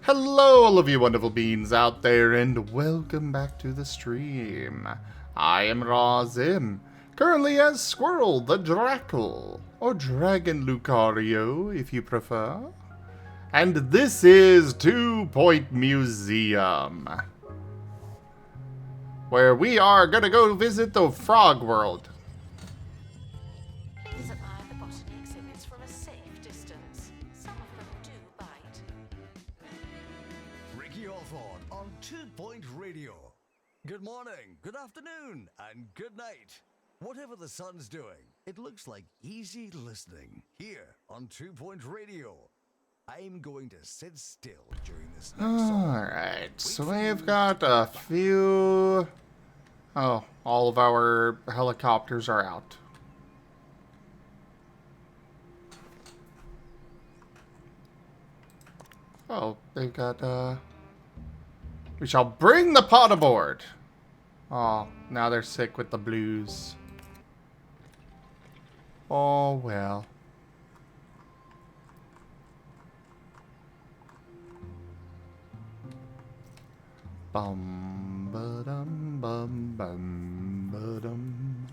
Hello, all of you wonderful beings out there, and welcome back to the stream. I am Razim, currently as Squirrel the Drackle, or Dragon Lucario if you prefer. And this is 2 Point Museum, where we are gonna go visit the Frog World. Please admire the botany exhibits from a safe distance. Some of them do bite. Ricky Hawthorne on 2 Point Radio. Good morning, good afternoon, and good night. Whatever the sun's doing, it looks like easy listening here on 2 Point Radio. I'm going to sit still during this next song. Alright, so we've got a few... Oh, all of our helicopters are out. Oh, they've got, we shall bring the pot aboard! Oh, now they're sick with the blues. Oh, well. Bum ba dum bum bum ba dum.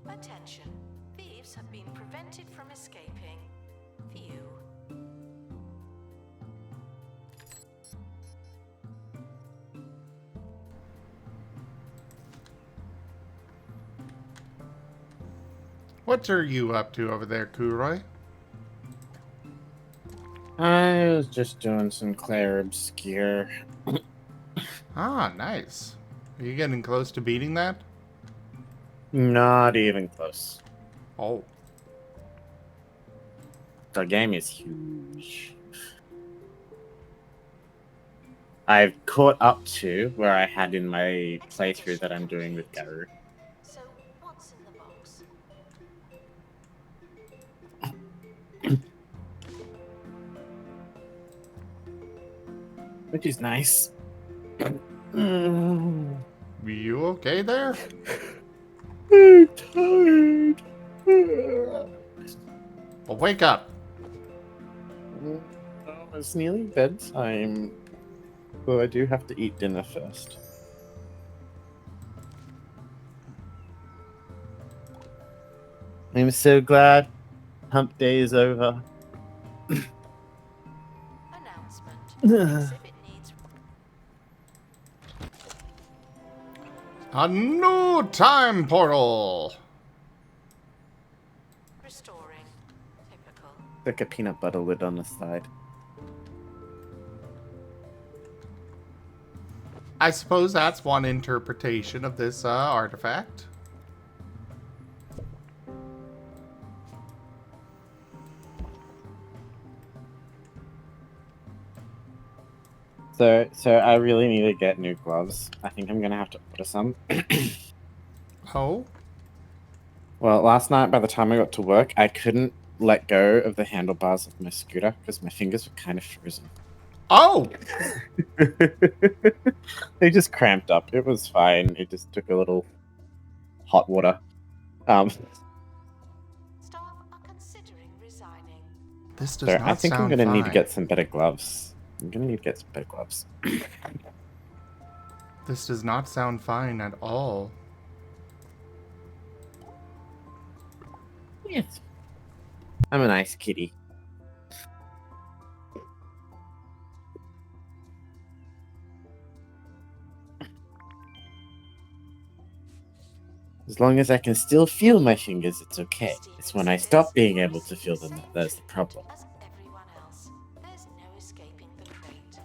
Attention. Thieves have been prevented from escaping. View. What are you up to over there, Kuroy? I was just doing some Claire Obscure. Ah, nice. Are you getting close to beating that? Not even close. Oh. The game is huge. I've caught up to where I had in my playthrough that I'm doing with Garu. So, what's in the box? Which is nice. You okay there? I'm tired. Well, wake up. It's nearly bedtime. Though I do have to eat dinner first. I'm so glad hump day is over. Announcement. The exhibit needs A new time portal. restoring. Typical. Like a peanut butter lid on the side. I suppose that's one interpretation of this artifact. So I really need to get new gloves. I think I'm gonna have to order some. Oh? Well, last night by the time I got to work, I couldn't let go of the handlebars of my scooter because my fingers were kind of frozen. Oh! They just cramped up. It was fine. It just took a little hot water. Staff are considering resigning. This does So not I think I'm sound gonna need to fine. get some better gloves. I'm gonna need to get some better gloves. This does not sound fine at all. Yes. I'm a nice kitty. As long as I can still feel my fingers, it's okay. It's when I stop being able to feel them that there's the problem. As everyone else, there's no escaping the fate.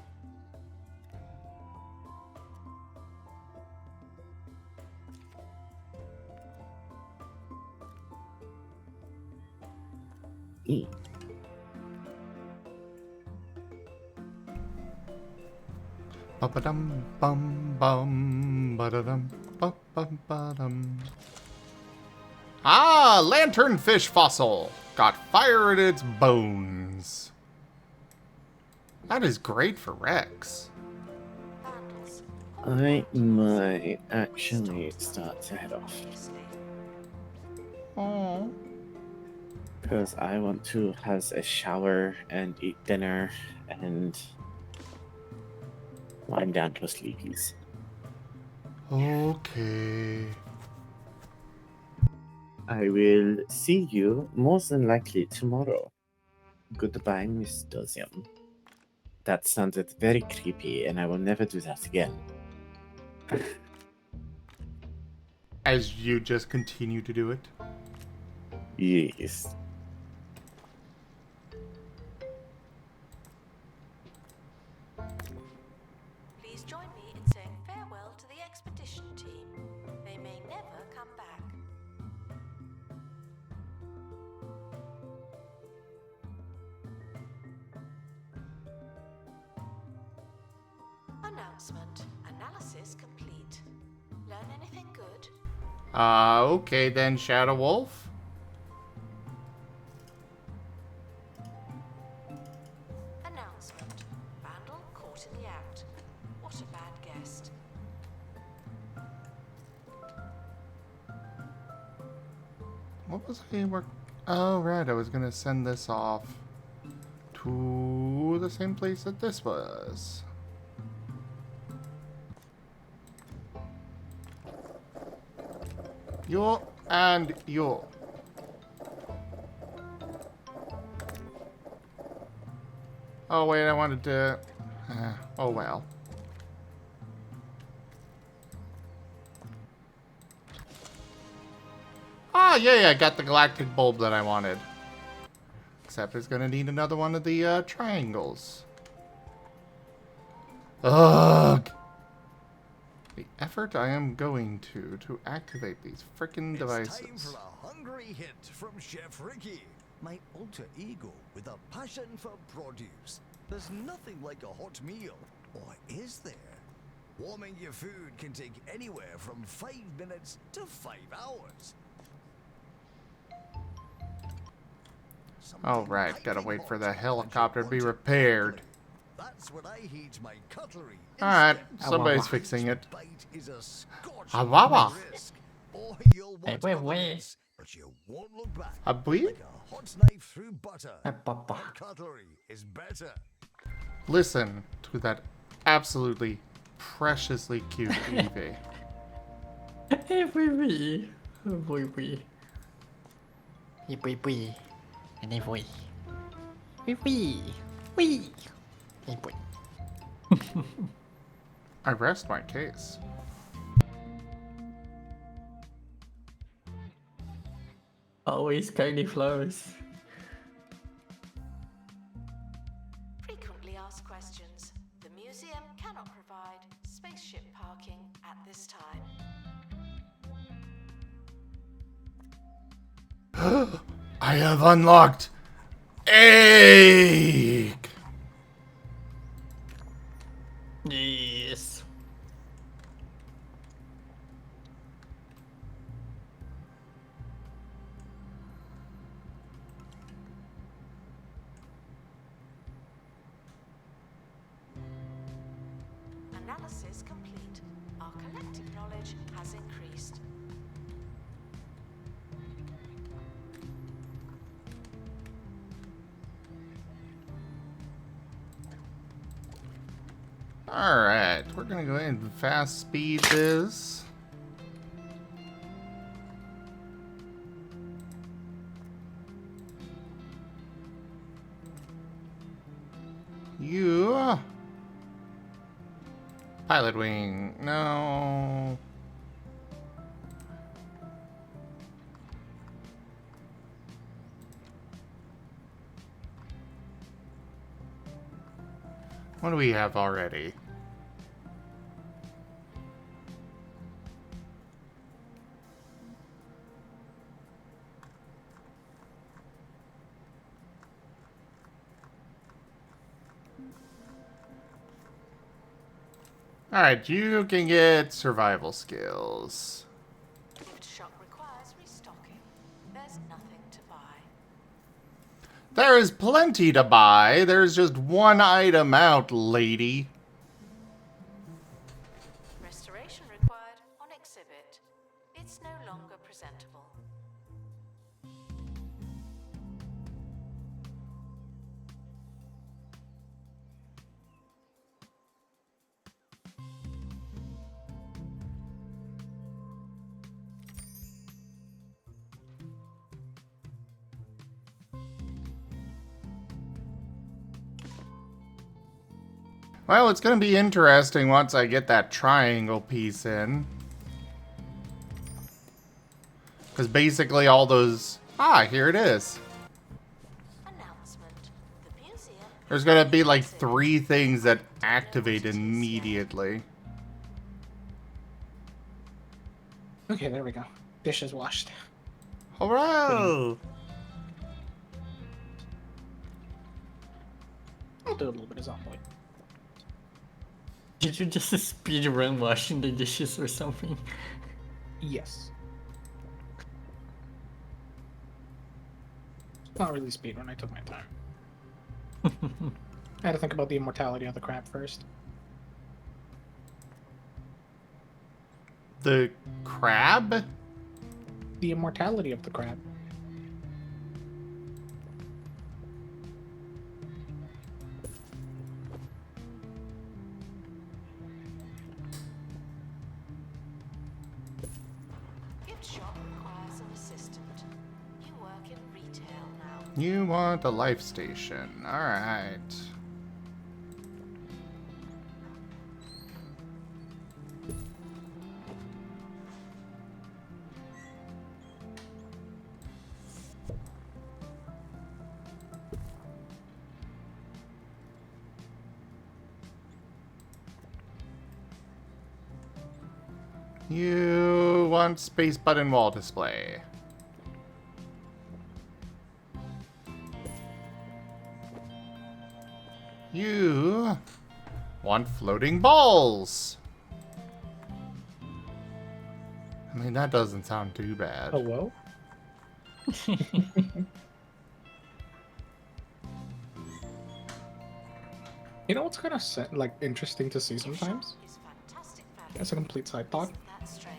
Ba-ba-dum bum bum ba-da-dum ba-bum ba-dum. Ah, lanternfish fossil. Got fire in its bones. That is great for Rex. Vandals. I might actually start to head off. Obviously. Oh. Because I want to have a shower and eat dinner and wind down to a sleepies. Okay. I will see you most than likely tomorrow. Goodbye, Miss Dozium. That sounded very creepy, and I will never do that again. As you just continue to do it. Yes. Please join me in saying farewell to the expedition team. They may never come back. Announcement. Analysis complete. Learn anything good? Okay then, Shadow Wolf. Announcement. Vandal caught in the act. What a bad guest. What was I work? Oh, right. I was gonna send this off to the same place that this was. You and you. Oh wait, I wanted to. Oh well. Ah, yeah, I got the galactic bulb that I wanted. Except it's gonna need another one of the triangles. Ugh. The effort I am going to activate these frickin' It's time devices. for a hungry hit from Chef Ricky, my alter ego with a passion for produce. There's nothing like a hot meal, or is there? Warming your food can take anywhere from 5 minutes to 5 hours. Oh, right. Gotta wait for the helicopter to be repaired. That's when I heat my cutlery. Alright, instant. somebody's fixing it. Bite is a Ah, wah, wah. scorching risk. Or you'll want wait, other wait. bits, but you won't look back. A bui? Like a hot knife through butter. Papa. Hot cutlery is better. Listen to that absolutely preciously cute Evie. Oui, oui. Oui, oui. Oui, oui, oui. And then oui. Oui, oui. Oui. Oui, oui. I rest my case. Always kindly flowers. Frequently asked questions. The museum cannot provide spaceship parking at this time. I have unlocked egg. Yes. Analysis complete. Our collective knowledge has increased. Alright, we're gonna go ahead and fast speed this. You. Pilot wing. No. What do we have already? Alright, you can get survival skills. Lift shock requires restocking. There is plenty to buy. There's just one item out, lady. Restoration required on exhibit. It's no longer presentable. Well, it's going to be interesting once I get that triangle piece in. Because basically all those... Ah, here it is. Announcement. The museum. There's going to be like 3 things that activate immediately. Okay, there we go. Dishes washed. Hooray! I'll do a little bit of zombie. Did you just speed run washing the dishes or something? Yes. Not really speedrun, I took my time. I had to think about the immortality of the crab first. The crab? The immortality of the crab. Gift shop requires an assistant. You work in retail now. You want a life station. Alright. You want space button wall display. You want floating balls. I mean, that doesn't sound too bad. Hello? You know what's kind of like interesting to see sometimes? Is fantastic value. That's a complete side thought. Isn't that strange?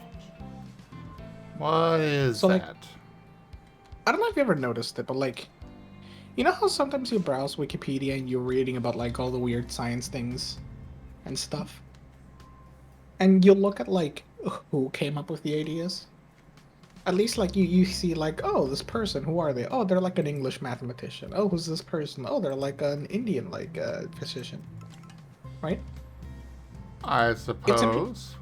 What is So, like, that? I don't know if you ever noticed it, but like, you know how sometimes you browse Wikipedia and you're reading about like all the weird science things and stuff? And you look at like who came up with the ideas? At least like you see like, oh, this person, who are they? Oh, they're like an English mathematician. Oh, who's this person? Oh, they're like an Indian like physician. Right? I suppose.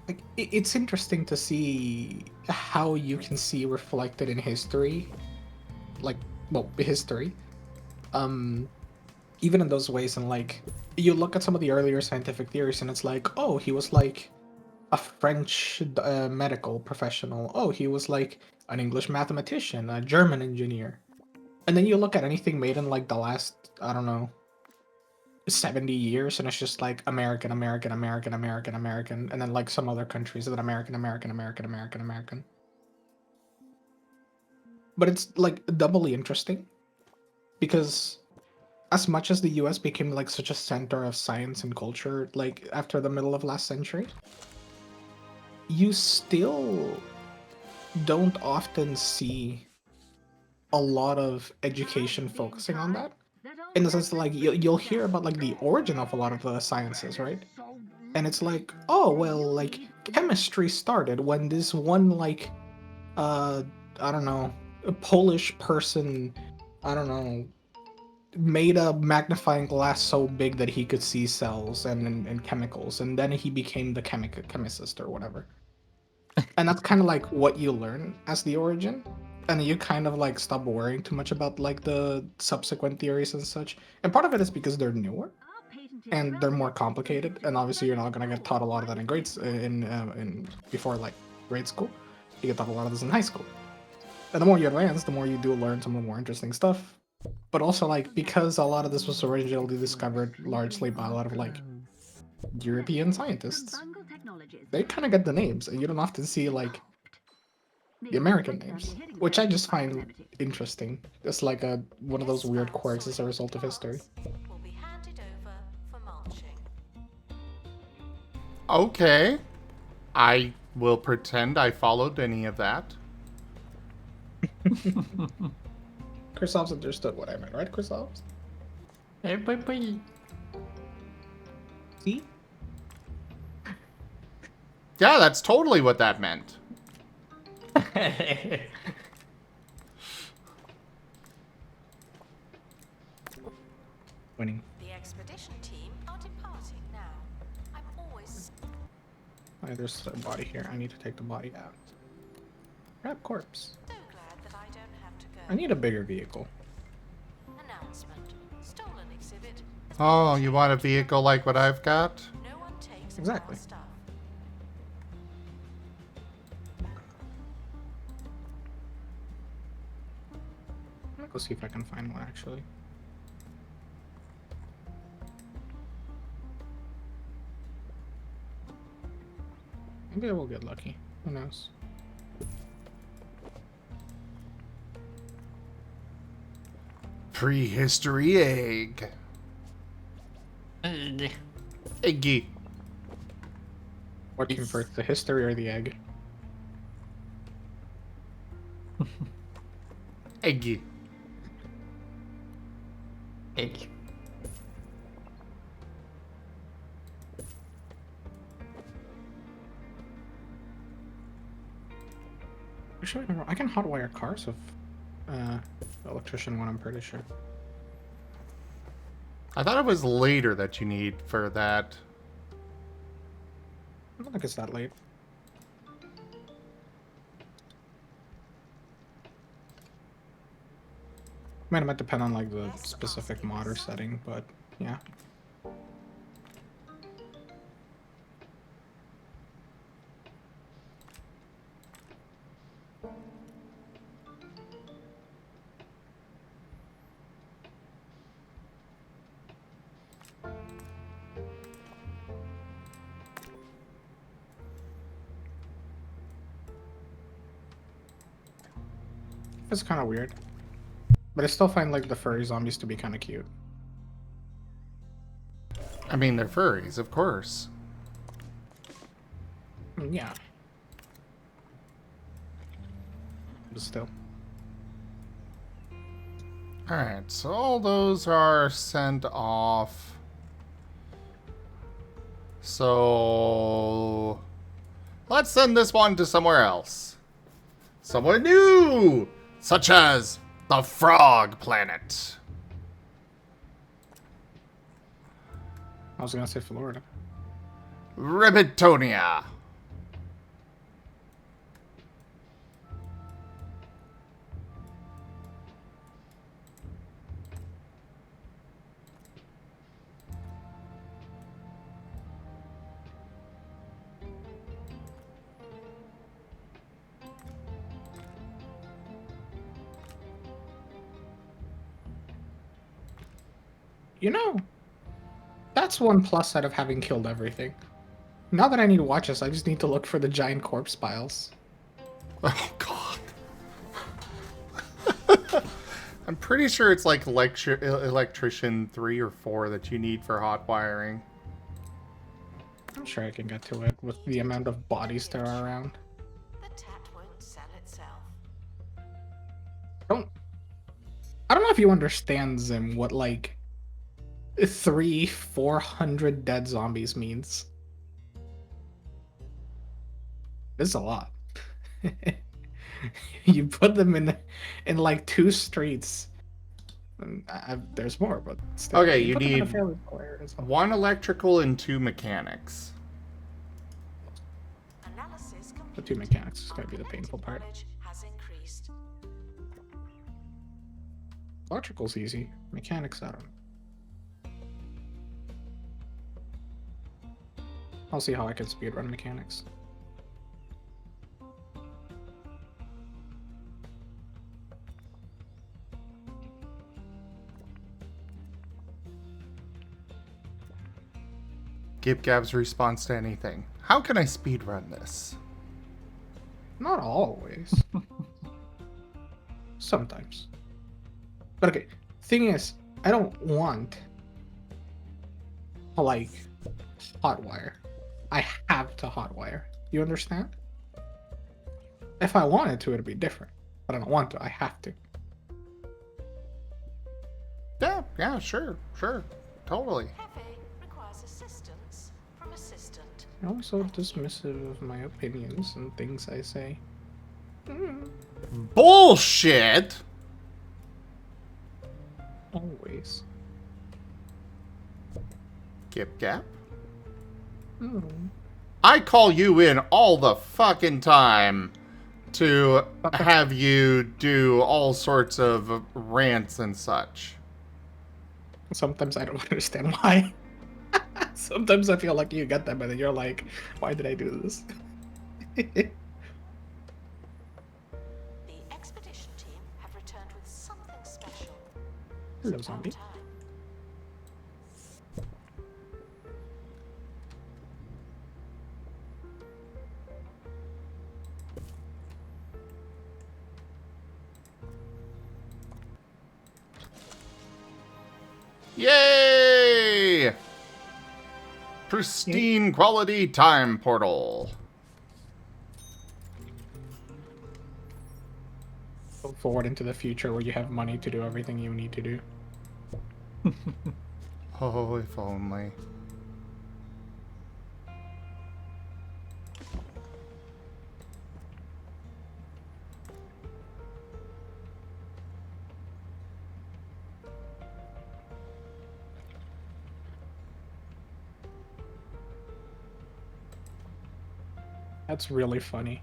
Like it's interesting to see how you can see reflected in history, like, well, history, even in those ways. And like you look at some of the earlier scientific theories and it's like, oh, he was like a French medical professional. Oh, he was like an English mathematician, a German engineer. And then you look at anything made in like the last, I don't know, 70 years, and it's just like American, American, American, American, American, and then like some other countries that American, American, American, American, American. But it's like doubly interesting because as much as the US became like such a center of science and culture, like after the middle of last century, you still don't often see a lot of education focusing on that. In the sense that, like, you'll hear about like the origin of a lot of the sciences, right? And it's like, oh well, like chemistry started when this one like I don't know, a Polish person, I don't know, made a magnifying glass so big that he could see cells and chemicals, and then he became the chemist or whatever. And that's kind of like what you learn as the origin, and you kind of like stop worrying too much about like the subsequent theories and such. And part of it is because they're newer and they're more complicated, and obviously you're not gonna get taught a lot of that in grades in before like grade school. You get taught a lot of this in high school. And the more you advance, the more you do learn some of the more interesting stuff. But also like because a lot of this was originally discovered largely by a lot of like European scientists, they kind of get the names, and you don't often see like the American names, which I just find interesting. It's like one of those weird quirks as a result of history. Will be handed over for mulching. Okay. I will pretend I followed any of that. Chrysops understood what I meant, right, Chrysops? Hey, bye. See? Yeah, that's totally what that meant. Winning. The expedition team are departing now. I'm always Alright, there's a body here. I need to take the body out. Grab corpse. so glad that I don't have to go. I need a bigger vehicle. Announcement. Stolen exhibit. Oh, you want a vehicle like what I've got? No one takes Exactly. our stuff. I'm gonna go see if I can find one actually. Maybe I will get lucky. Who knows? Prehistory egg. Eggy. What came first, the history or the egg? Eggy. Egg. Actually, I can hotwire cars with electrician one, I'm pretty sure. I thought it was later that you need for that. I don't think it's that late. I mean, it might depend on like the specific mod or setting, but yeah. It's kind of weird. But I still find like the furry zombies to be kind of cute. I mean, they're furries, of course. Yeah. But still. Alright, so all those are sent off. So let's send this one to somewhere else. Somewhere new! Such as the Frog Planet. I was gonna say Florida. Ribbitonia. You know, that's one plus side of having killed everything. Now that I need watches, I just need to look for the giant corpse piles. Oh, God. I'm pretty sure it's like Electrician 3 or 4 that you need for hot wiring. I'm sure I can get to it with the amount of bodies there are around. The tat won't sell itself. I don't know if you understand, Zim, what like 400 dead zombies means. This is a lot. You put them in like 2 streets. And there's more, but still. Okay, you put them in a need fairly full area as well. 1 electrical and 2 mechanics. Analysis complete. The 2 mechanics is going to be the painful part. Knowledge has increased. Electrical's easy. Mechanics, I don't know. I'll see how I can speedrun mechanics. Gib Gab's response to anything. How can I speedrun this? Not always. Sometimes. But okay, thing is, I don't want like hotwire. I have to hotwire. You understand? If I wanted to, it'd be different. But I don't want to. I have to. Yeah, sure, totally. Heavy requires assistance from assistant. You're also dismissive of my opinions and things I say. Bullshit! Always. Kip Gap? Oh. I call you in all the fucking time to have you do all sorts of rants and such. Sometimes I don't understand why. Sometimes I feel like you get them and then you're like, why did I do this? The expedition team have returned with something special. Hello, About zombie. time. Yay! Pristine quality time portal. Go forward into the future where you have money to do everything you need to do. Oh, if only. That's really funny.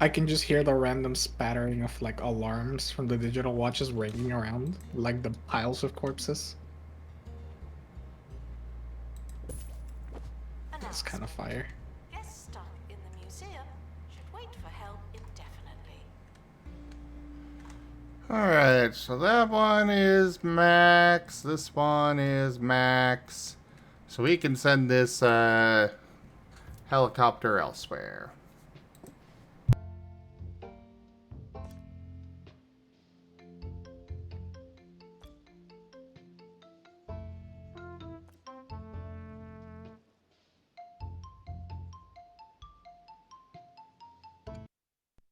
I can just hear the random spattering of like alarms from the digital watches ringing around, like the piles of corpses. It's kind of fire. Guests stuck in the museum should wait for help indefinitely. Alright, so that one is max. This one is max. So we can send this helicopter elsewhere.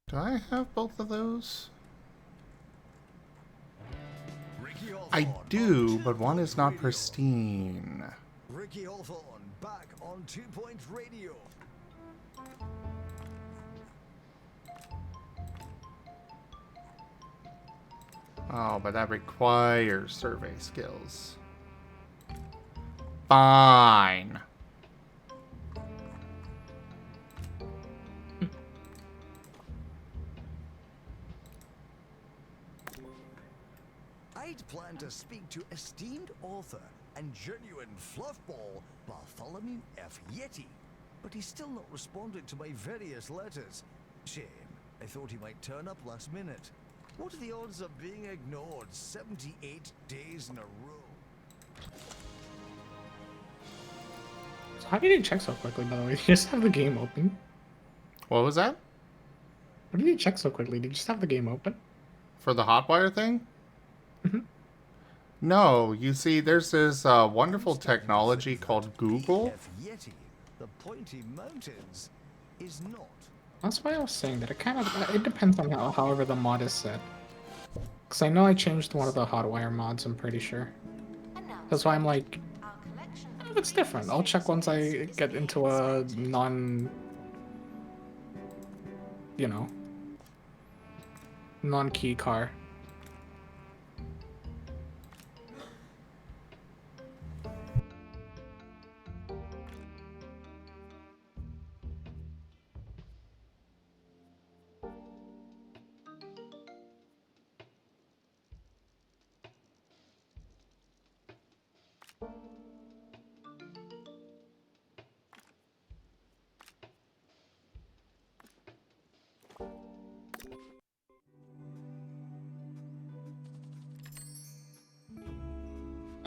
Do I have both of those? Ricky I Hawthorne do, on but 2 one is Point not Radio. pristine. Ricky Hawthorne back on 2 Point Radio. Oh, but that requires survey skills. Fine. I'd planned to speak to esteemed author and genuine fluffball Bartholomew F. Yeti, but he's still not responded to my various letters. Shame. I thought he might turn up last minute. What are the odds of being ignored 78 days in a row? So how did you check so quickly, by the way? Did you just have the game open? What was that? What did you check so quickly? Did you just have the game open? For the hotwire thing? Mhm. No, you see, there's this wonderful technology called Google. F. Yeti, the Pointy Mountains, is not. That's why I was saying that it depends on however the mod is set. Because I know I changed one of the hotwire mods, I'm pretty sure. That's why I'm like, Our collection oh, it's different. I'll check once I get into a non-key car.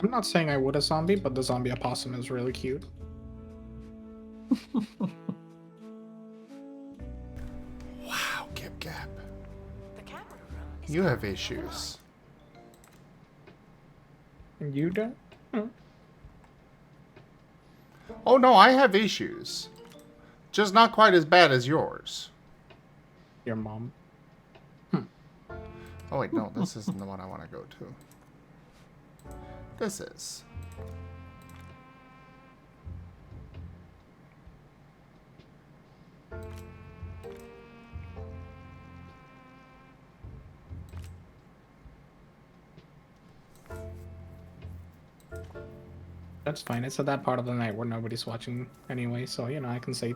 I'm not saying I would a zombie, but the zombie opossum is really cute. Wow, You have issues. And you don't? Hmm. Oh no, I have issues. Just not quite as bad as yours. Your mom. Oh wait, no, this isn't the one I want to go to. This is. That's fine. It's at that part of the night where nobody's watching anyway, so you know I can say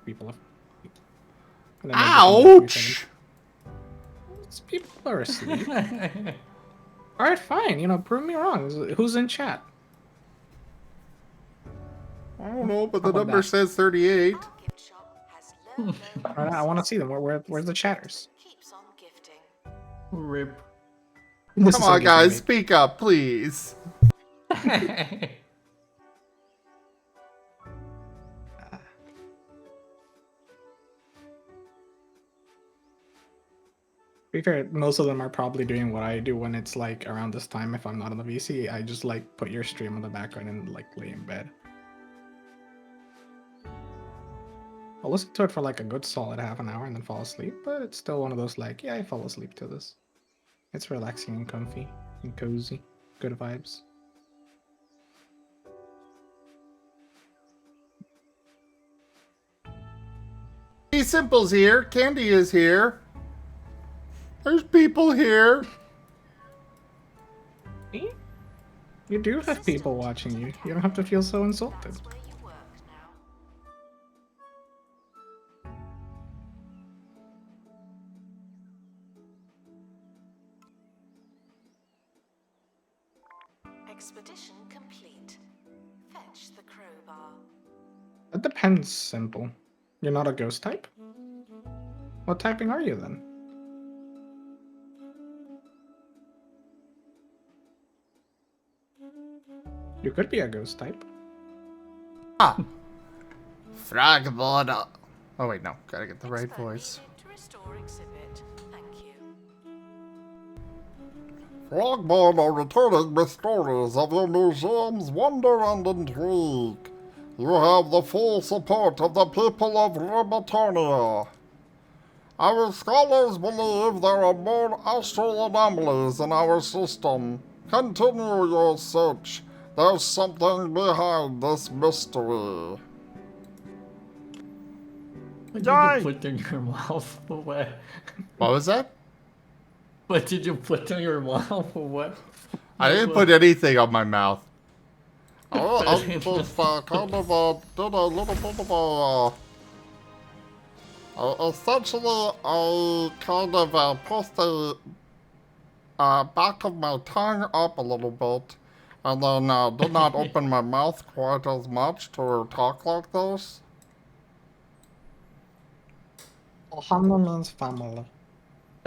people are. And then maybe come back to me for Ouch! them. It's people are asleep. All right, fine. You know, prove me wrong. Who's in chat? I don't know, but the How about number that? says 38. Our gift shop has low, All right, I want to see them. Where's the chatters? keeps on gifting. Rip. This Come is so on, gay for guys, me. speak up, please. To be fair, most of them are probably doing what I do when it's like around this time. If I'm not on the VC, I just like put your stream on the background and like lay in bed. I'll listen to it for like a good solid half an hour and then fall asleep, but it's still one of those like, yeah, I fall asleep to this. It's relaxing and comfy and cozy. Good vibes. Be Simple's here. Candy is here. There's people here. See? You do have people watching you. You don't have to feel so insulted. That's where you work now. Expedition complete. Fetch the crowbar. That depends, Simple. You're not a ghost type? What typing are you then? You could be a ghost type. Frogboard. Oh wait, no. Gotta get the right Expert voice. needed to restore exhibit. Thank you. Frogboard are returning with stories of your museum's wonder and intrigue. You have the full support of the people of Robotonia. Our scholars believe there are more astral anomalies in our system. Continue your search. There's something behind this mystery. What did Die! you put in your mouth? What? What was that? What did you put in your mouth? What? I didn't put anything on my mouth. I just kind of did a little bit of essentially, I kind of pushed the back of my tongue up a little bit, and then did not open my mouth quite as much to talk like this. Ohana means family.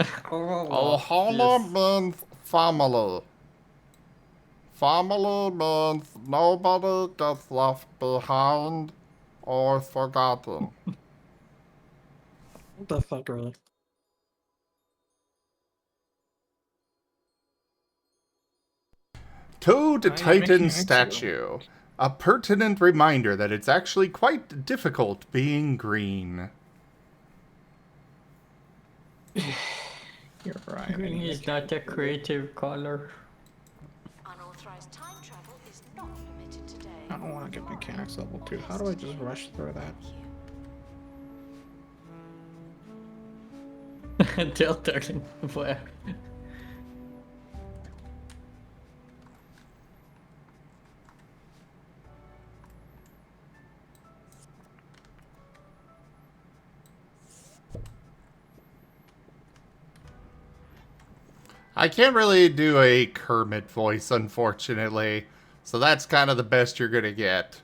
Ohana means family. Family means nobody gets left behind or forgotten. What the fuck, really? To the you're Titan making me statue. A pertinent reminder that it's actually quite difficult being green. You're right. Green is not a creative color. Unauthorized time travel is not permitted today. I don't want to get mechanics level 2. How do I just rush through that? Until turning. What? I can't really do a Kermit voice, unfortunately. So that's kind of the best you're gonna get.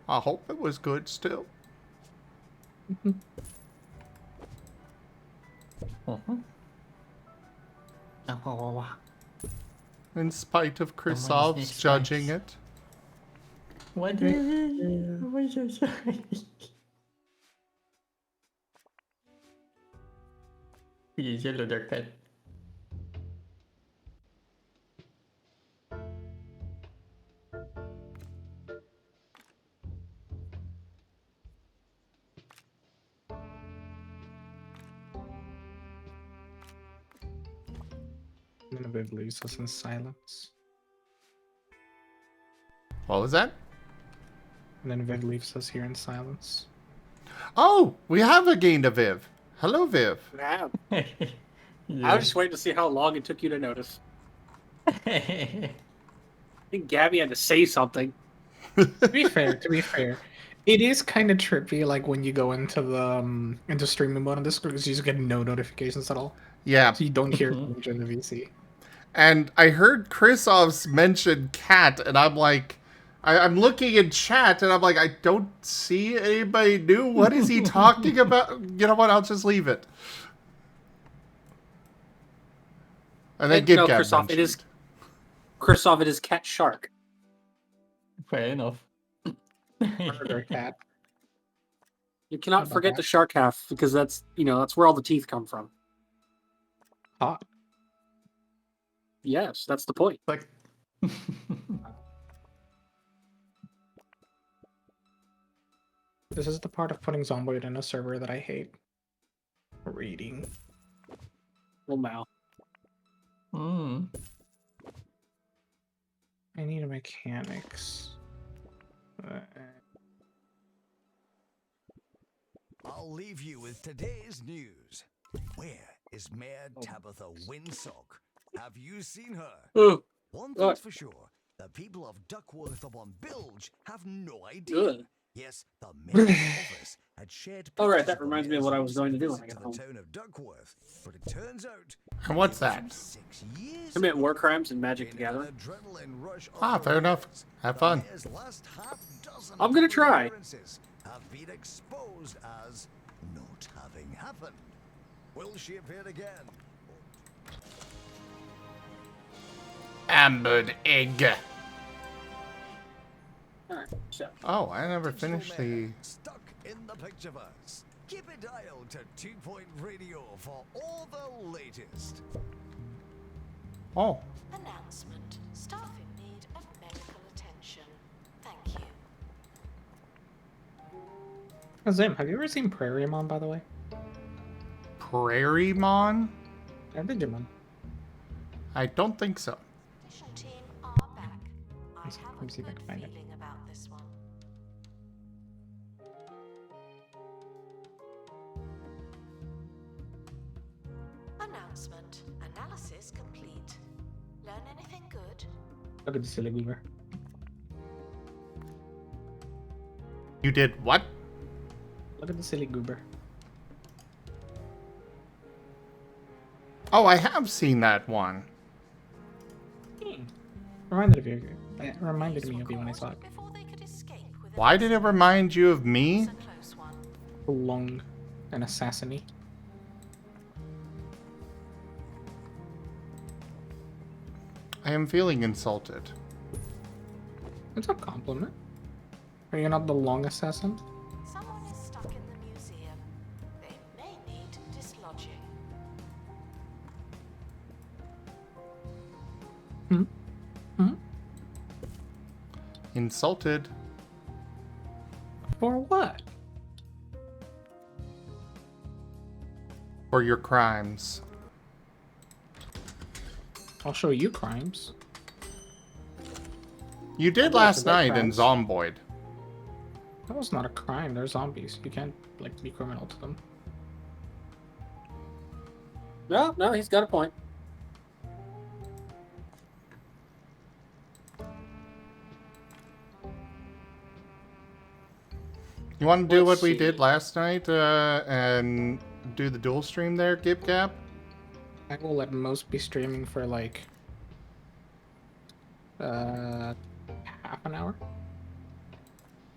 I hope it was good still. In spite of Krisov's next judging nice. it. What is it? What is it? Yes, yellow dark pet. And then Viv leaves us in silence. What was that? And then Viv leaves us here in silence. Oh, we have a gained a Viv. Hello, Viv. Wow. I Yeah. was just waiting to see how long it took you to notice. I think Gabby had to say something. To be fair, it is kind of trippy. Like when you go into the into streaming mode on Discord, because you just get no notifications at all, Yeah, so you don't hear much in the VC. and I heard Chrisov's mention cat, and I'm like, I'm looking in chat, and I'm like, I don't see anybody new. What is he talking about? You know what? I'll just leave it. And then No, GitGab Christoph, it is mentioned. Christoph, it is Cat Shark. Fair enough. Murder cat. You How cannot about forget that? the shark half because that's that's where all the teeth come from. Hot. Yes, that's the point. Like, This is the part of putting Zomboid in a server that I hate. Reading. Well, now. mm. I need mechanics. I'll leave you with today's news. Where is Mayor Tabitha Windsock? Have you seen her? Ugh. One thing's for sure, the people of Duckworth upon Bilge have no idea. Ugh. Yes, the mayor's office had shared All right, pictures that of the reminds me of mayor's what I was going to do when I visit get the home. town of Duckworth, but it turns out And what's it was that? 6 years Commit ago. war crimes and Magic the In an Gathering. adrenaline rush Ah, of fair enough. romance, Have the fun. mayor's last half-dozen I'm gonna public try. appearances have been exposed as not having happened. Will she appear again? Ambered egg. All right, so Oh, I never Digital finished Mayor, the... Stuck in the Pictureverse. Keep it dialed to 2 Point Radio for all the latest. Oh, Announcement. Staff in need of medical attention. Thank you. Zim, have you ever seen Prairie Mon, by the way? Prairie Mon? Digimon. I don't think so. Mission team are back. I Let's- have let me see a if I can good find it. feeling about this one. Announcement. Analysis complete. Learn anything good? Look at the silly goober. You did what? Look at the silly goober. Oh, I have seen that one. Reminded These me were of you when I saw caught it. before they could escape with Why did it remind you of me? a close one. Long and assassiny. I am feeling insulted. It's a compliment. Are you not the long assassin? Someone is stuck in the museum. They may need dislodging. Insulted? For what? For your crimes. I'll show you crimes. You did Yeah, last for their night in crimes. Zomboid. That was not a crime. They're zombies. You can't like be criminal to them. no, he's got a point. You want to do Let's what we see. did last night and do the dual stream there, Gip Gap? I will at most be streaming for like half an hour.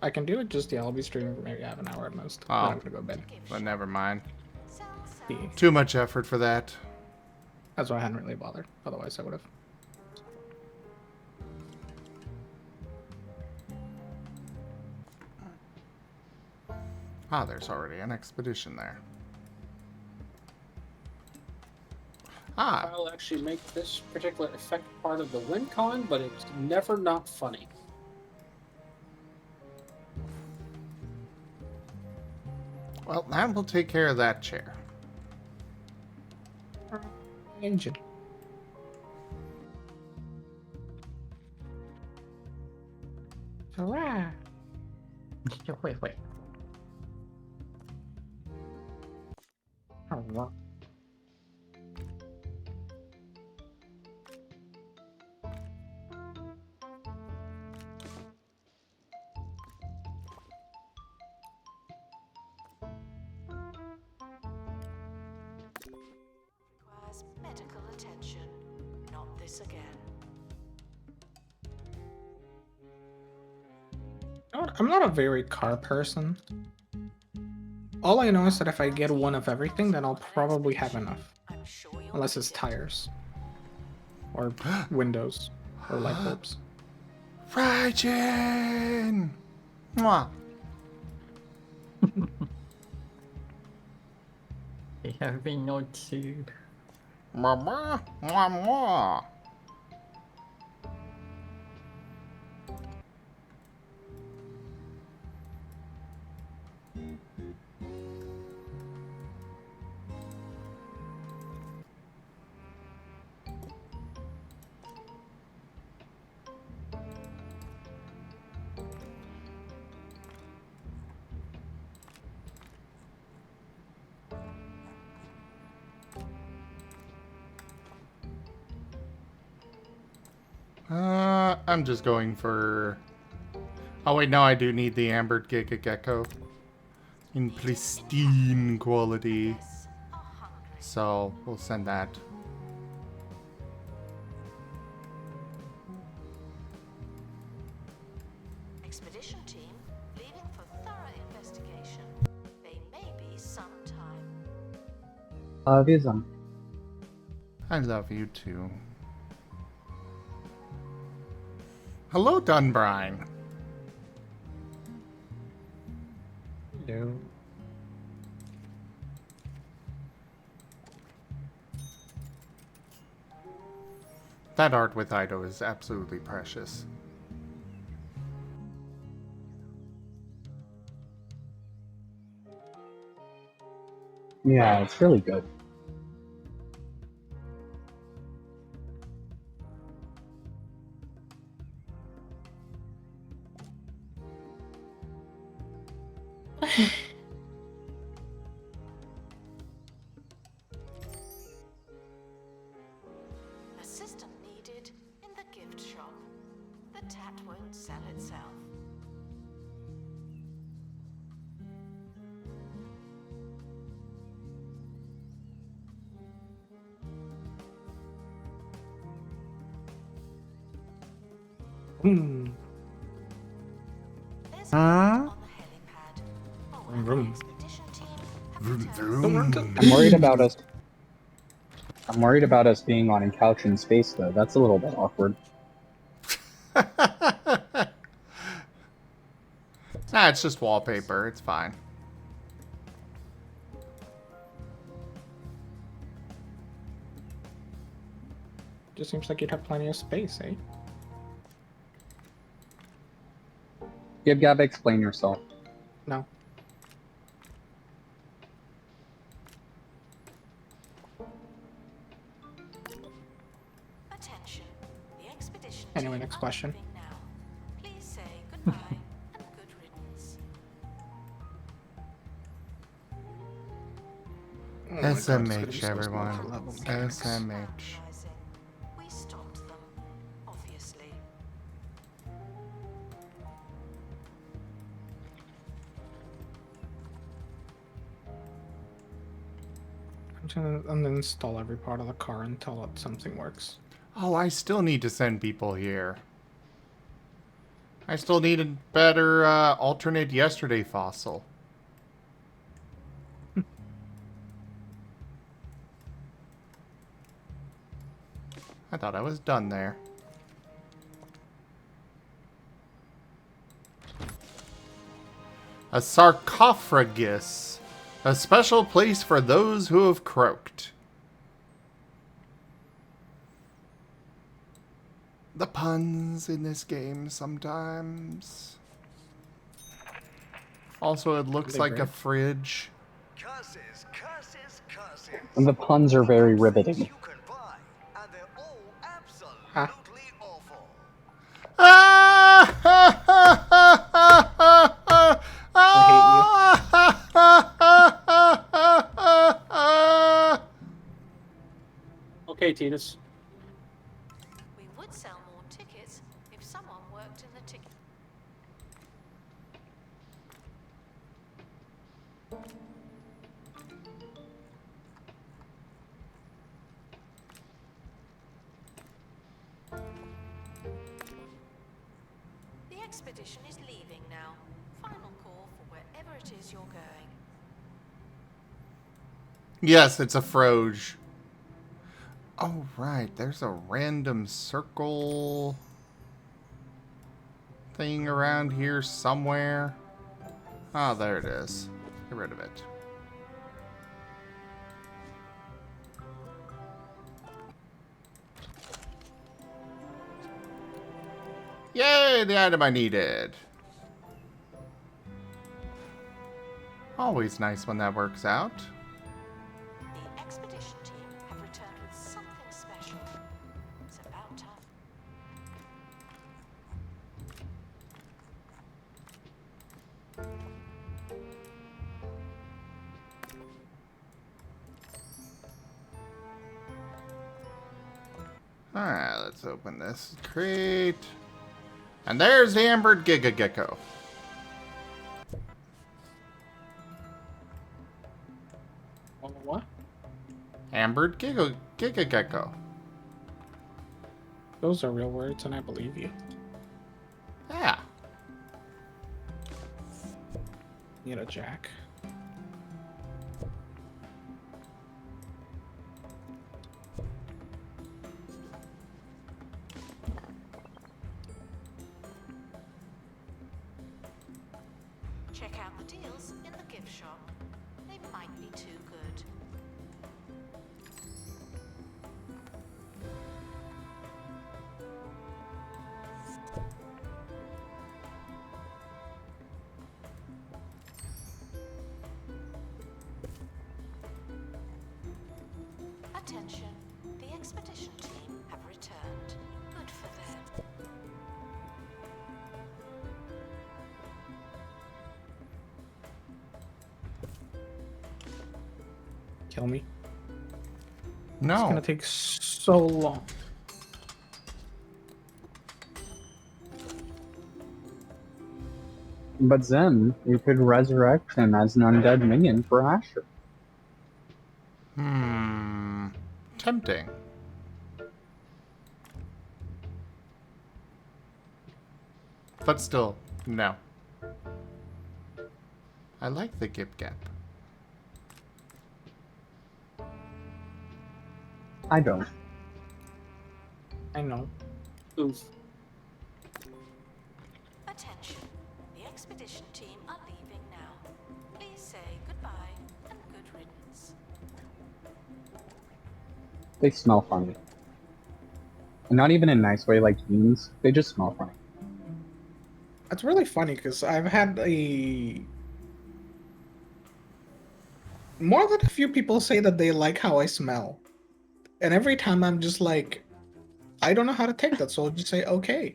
I can do it just I'll be streaming for maybe half an hour at most. Then Oh. I'm gonna go to bed. But never mind. Cell, Yeah. cell, Too much effort for that. That's why I hadn't really bothered. Otherwise I would have. Ah, there's already an expedition there. Ah, I'll actually make this particular effect part of the win con, but it's never not funny. well, that will take care of that chair. Engine. Hurrah! Wait. Hurrah. Requires medical attention. Not this again. You know what? I'm not a very car person. All I know is that if I get one of everything, then I'll probably have enough. I'm sure you'll Unless it's need it. tires. Or windows. Or light bulbs. Raijin! Mwah! They have been note to. Mwah, mwah, mwah, mwah. I'm just going for... Oh wait, no, I do need the ambered Giga Gecko. In pristine quality. Yes, are hungry. So, we'll send that. Expedition team leaving for thorough investigation. They may be some time. Visum. I love you too. Hello, Dunbrine. No. That art with Ido is absolutely precious. Yeah, it's really good. Assistant needed in the gift shop. The tat won't sell itself. Hmm. There's Huh? on the helipad. Oh, and the Vroom. expedition team have Vroom, returned. vroom. I'm worried about us. I'm worried about us being on a couch in space, though. That's a little bit awkward. Nah, it's just wallpaper. It's fine. Just seems like you'd have plenty of space, eh? Gab, explain yourself. No. Attention. The expedition Anyway, team next are question. leaving now. Please say goodbye and good riddance. Oh my God, it's gonna be SMH, so slow everyone. for level mechanics. SMH. Advertising. We stopped them, obviously. I'm gonna uninstall every part of the car until something works. Oh, I still need to send people here. I still need a better alternate yesterday fossil. I thought I was done there. A sarcophagus. A special place for those who have croaked. The puns in this game sometimes. Also, it looks They like a great? fridge. Curses, curses, curses. And the puns are very riveting. You can buy, and they're all Huh. absolutely awful. Okay, Titus. We would sell more tickets if someone worked in the ticket. The expedition is leaving now. Final call for wherever it is you're going. Yes, it's a froge. Oh, right. There's a random circle thing around here somewhere. Oh, there it is. Get rid of it. Yay, the item I needed. Always nice when that works out. The expedition team have returned with something special. It's about time. Alright, let's open this crate. And there's the Ambered Giga Gecko. What? Ambered Giga Gecko. Those are real words, and I believe you. Yeah. Need a jack. Check out the deals in the gift shop. They might be too good. Attention, the expedition team have returned. Good for them. Kill me. It's No. gonna take so long. But then you could resurrect him as an undead minion for Asher. Tempting. But still, no. I like the Gip Gap. I don't. I know. Oof. Attention, the expedition team are leaving now. Please say goodbye and good riddance. They smell funny. And not even in a nice way like humans, they just smell funny. It's really funny because I've had more than a few people say that they like how I smell. And every time I'm just like, I don't know how to take that, so I'll just say, okay.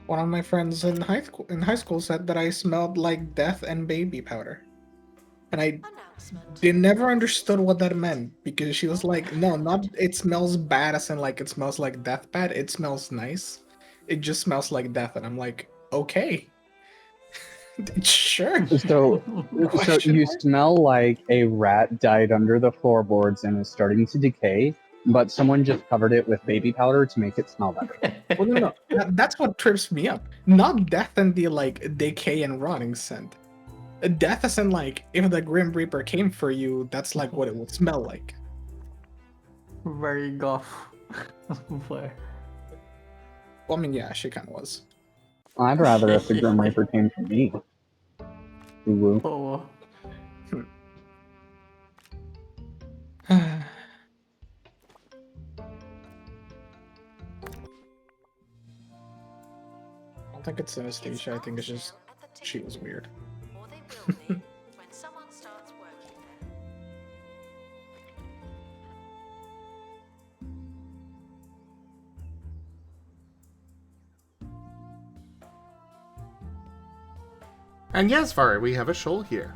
One of my friends in high school said that I smelled like death and baby powder. And I Announcement. they never understood what that meant because she was like, no, not it smells bad as in like it smells like death bad, it smells nice. It just smells like death. And I'm like, okay. Sure. So Question you mark? smell like a rat died under the floorboards and is starting to decay, but someone just covered it with baby powder to make it smell better. Well, no. That's what trips me up. Not death and the like decay and rotting scent. Death as in like if the Grim Reaper came for you, that's like what it would smell like. Very goth. Where? Well, I mean, yeah, she kind of was. I'd rather if the Grim Reaper came from me. Ooh. Oh. I don't think it's Synesthesia. I think it's just she was weird. Or they will be when someone starts working there. And yes, Furry, we have a shoal here.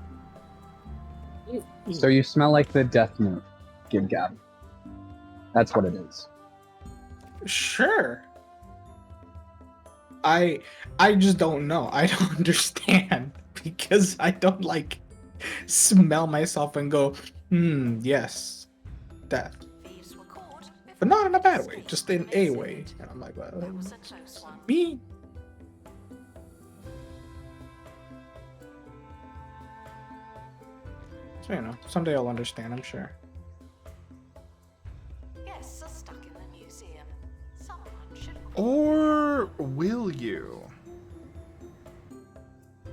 So you smell like the Death Note, Gib Gab. That's what it is. Sure. I just don't know. I don't understand because I don't like smell myself and go, yes, death. Thieves were caught But not in a bad way, space just in a was way. missing. And I'm like, well, That was a close one. me. So, someday I'll understand, I'm sure. Guests are stuck in the museum. Someone should. Or will you?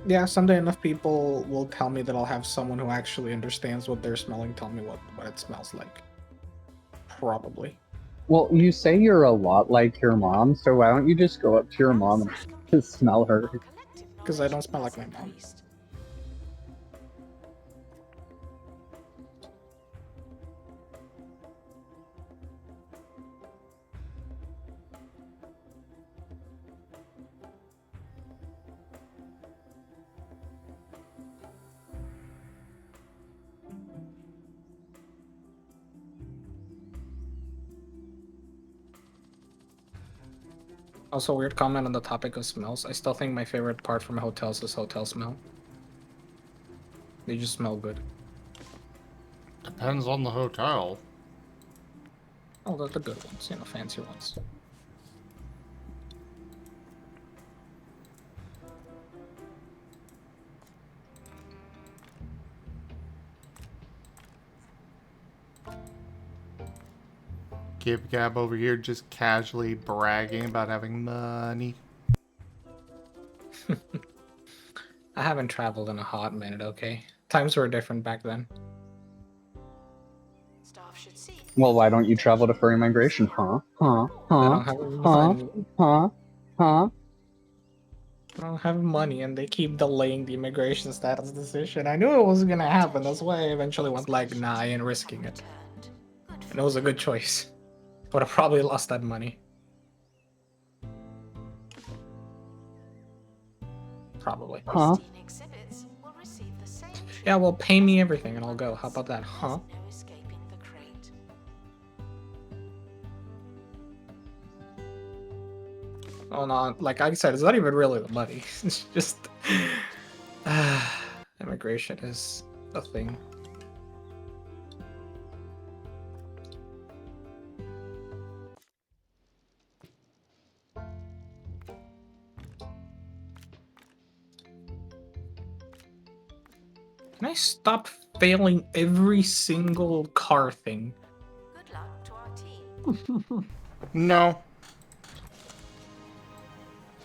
Yeah, someday enough people will tell me that I'll have someone who actually understands what they're smelling tell me what it smells like. Probably. Well, you say you're a lot like your mom, so why don't you just go up to your mom and just smell her? Because I don't smell like my mom. Also, weird comment on the topic of smells. I still think my favorite part from hotels is hotel smell. They just smell good. Depends on the hotel. Oh, they're the good ones, fancy ones. Gib Gab over here just casually bragging about having money. I haven't traveled in a hot minute, okay? Times were different back then. Staff should see. Well, why don't you travel to furry migration? Huh? I don't have money. Huh? I don't have money, and they keep delaying the immigration status decision. I knew it was gonna happen. That's why I eventually went like, nah, I ain't risking it. Good And it was a good choice. But I probably lost that money. Probably. Huh? exhibits will receive the same Yeah, well, pay me everything and I'll go. How about that, huh? no escaping the crate. Oh no, like I said, it's not even really the money. It's just immigration is a thing. Can I stop failing every single car thing? Good luck to our team. No.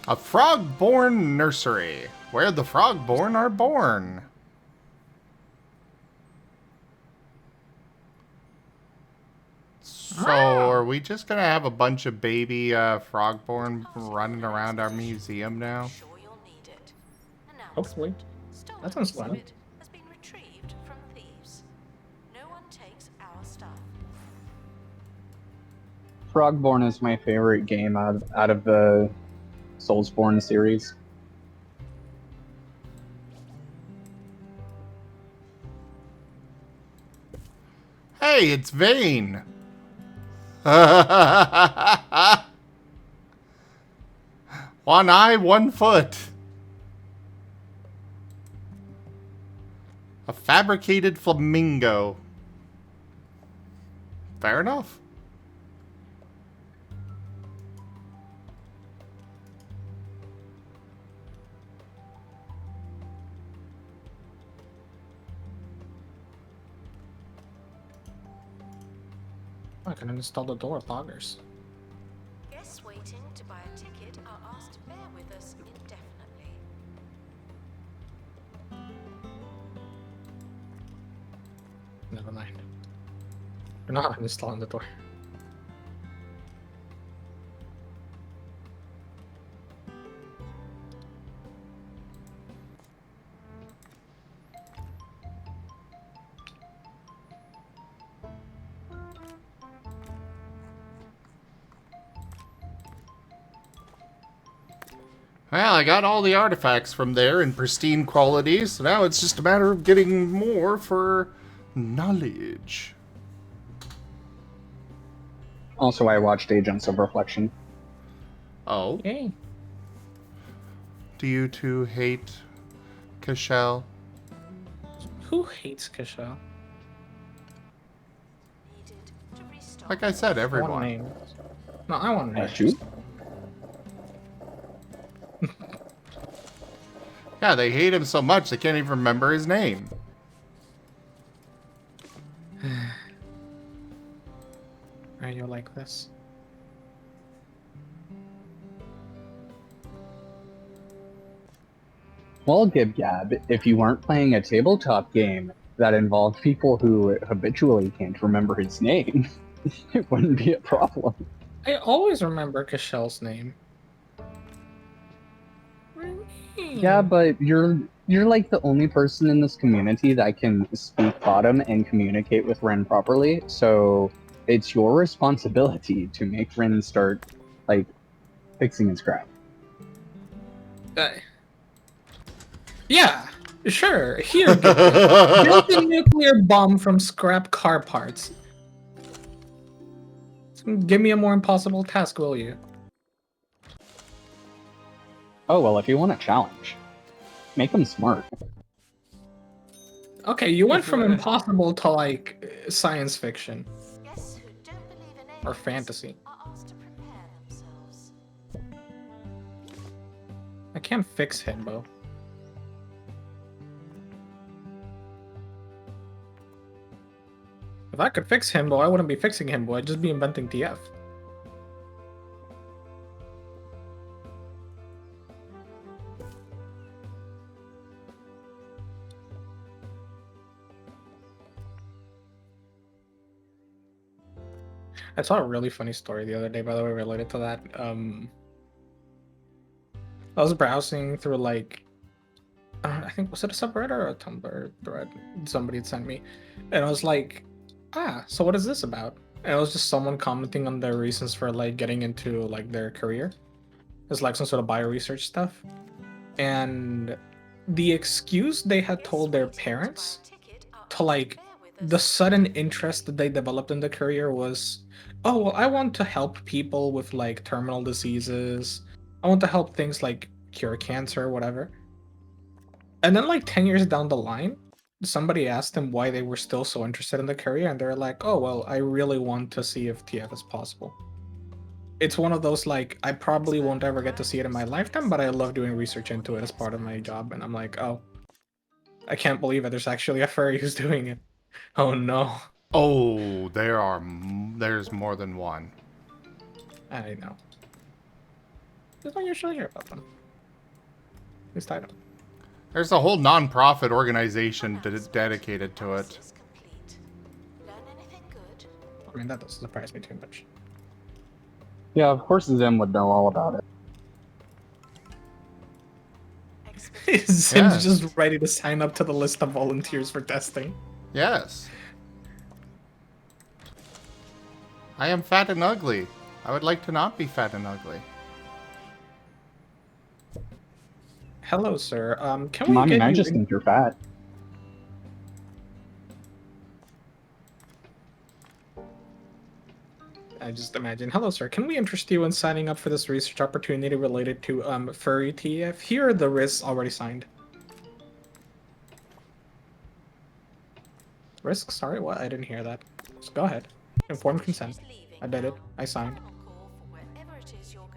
A frog-born nursery, where the frog-born are born. So, are we just gonna have a bunch of baby frog-born running around our museum now? Sure you'll need it. Hopefully. Stolen That sounds fun. exhibit has been retrieved from thieves. No one takes our stuff. Frogborn is my favorite game out of the Soulsborne series. Hey, it's Vane! One eye, 1 foot. A fabricated flamingo. Fair enough. I can install the door loggers. Guests waiting to buy a ticket are asked to bear with us indefinitely. Never mind. You're not uninstalling the door. Well, I got all the artifacts from there in pristine quality, so now it's just a matter of getting more for knowledge. Also, I watched Agents of Reflection. Oh? Yay. Do you two hate Cashel? Who hates Kishel? Needed to restart. Like I said, I want everyone. names. No, I want names. Shoot. Yeah, they hate him so much they can't even remember his name. Are you like this? Well, Gib-Gab, if you weren't playing a tabletop game that involved people who habitually can't remember his name, it wouldn't be a problem. I always remember Kishel's name. Yeah, but you're like the only person in this community that can speak bottom and communicate with Ren properly, so it's your responsibility to make Ren start, like, fixing his crap. Yeah, sure. Here, build a nuclear bomb from scrap car parts. Give me a more impossible task, will you? Oh, well, if you want a challenge, make him smart. Okay, you went from impossible to, like, science fiction. Guests who don't believe in Or aliens fantasy. are asked to prepare themselves. I can't fix Himbo. If I could fix Himbo, I wouldn't be fixing Himbo, I'd just be inventing TF. I saw a really funny story the other day, by the way, related to that. I was browsing through, like, I think, was it a subreddit or a Tumblr thread somebody had sent me? And I was like, so what is this about? And it was just someone commenting on their reasons for, like, getting into, like, their career. It's like some sort of bioresearch stuff. And the excuse they had told their parents to, like, the sudden interest that they developed in the career was, oh, well, I want to help people with, like, terminal diseases. I want to help things like cure cancer or whatever. And then, like, 10 years down the line, somebody asked them why they were still so interested in the career, and they're like, oh, well, I really want to see if TF is possible. It's one of those, like, I probably won't ever get to see it in my lifetime, but I love doing research into it as part of my job. And I'm like, oh, I can't believe it. There's actually a furry who's doing it. Oh, no. Oh, there's more than one. I know. Just don't usually hear about them. At least I don't. There's a whole non-profit organization that is dedicated to it. Analysis complete. Learn anything good? I mean, that doesn't surprise me too much. Yeah, of course Zim would know all about it. Zim's Yeah. just ready to sign up to the list of volunteers for testing. Yes. I am fat and ugly. I would like to not be fat and ugly. Hello, sir. Can we I mean, get I you just in- think you're fat. I just imagine. Hello, sir. Can we interest you in signing up for this research opportunity related to Furry TF? Here are the risks already signed. Risks? Sorry, what? I didn't hear that. Just go ahead. Informed consent. I did it. I signed. Final call for wherever it is you're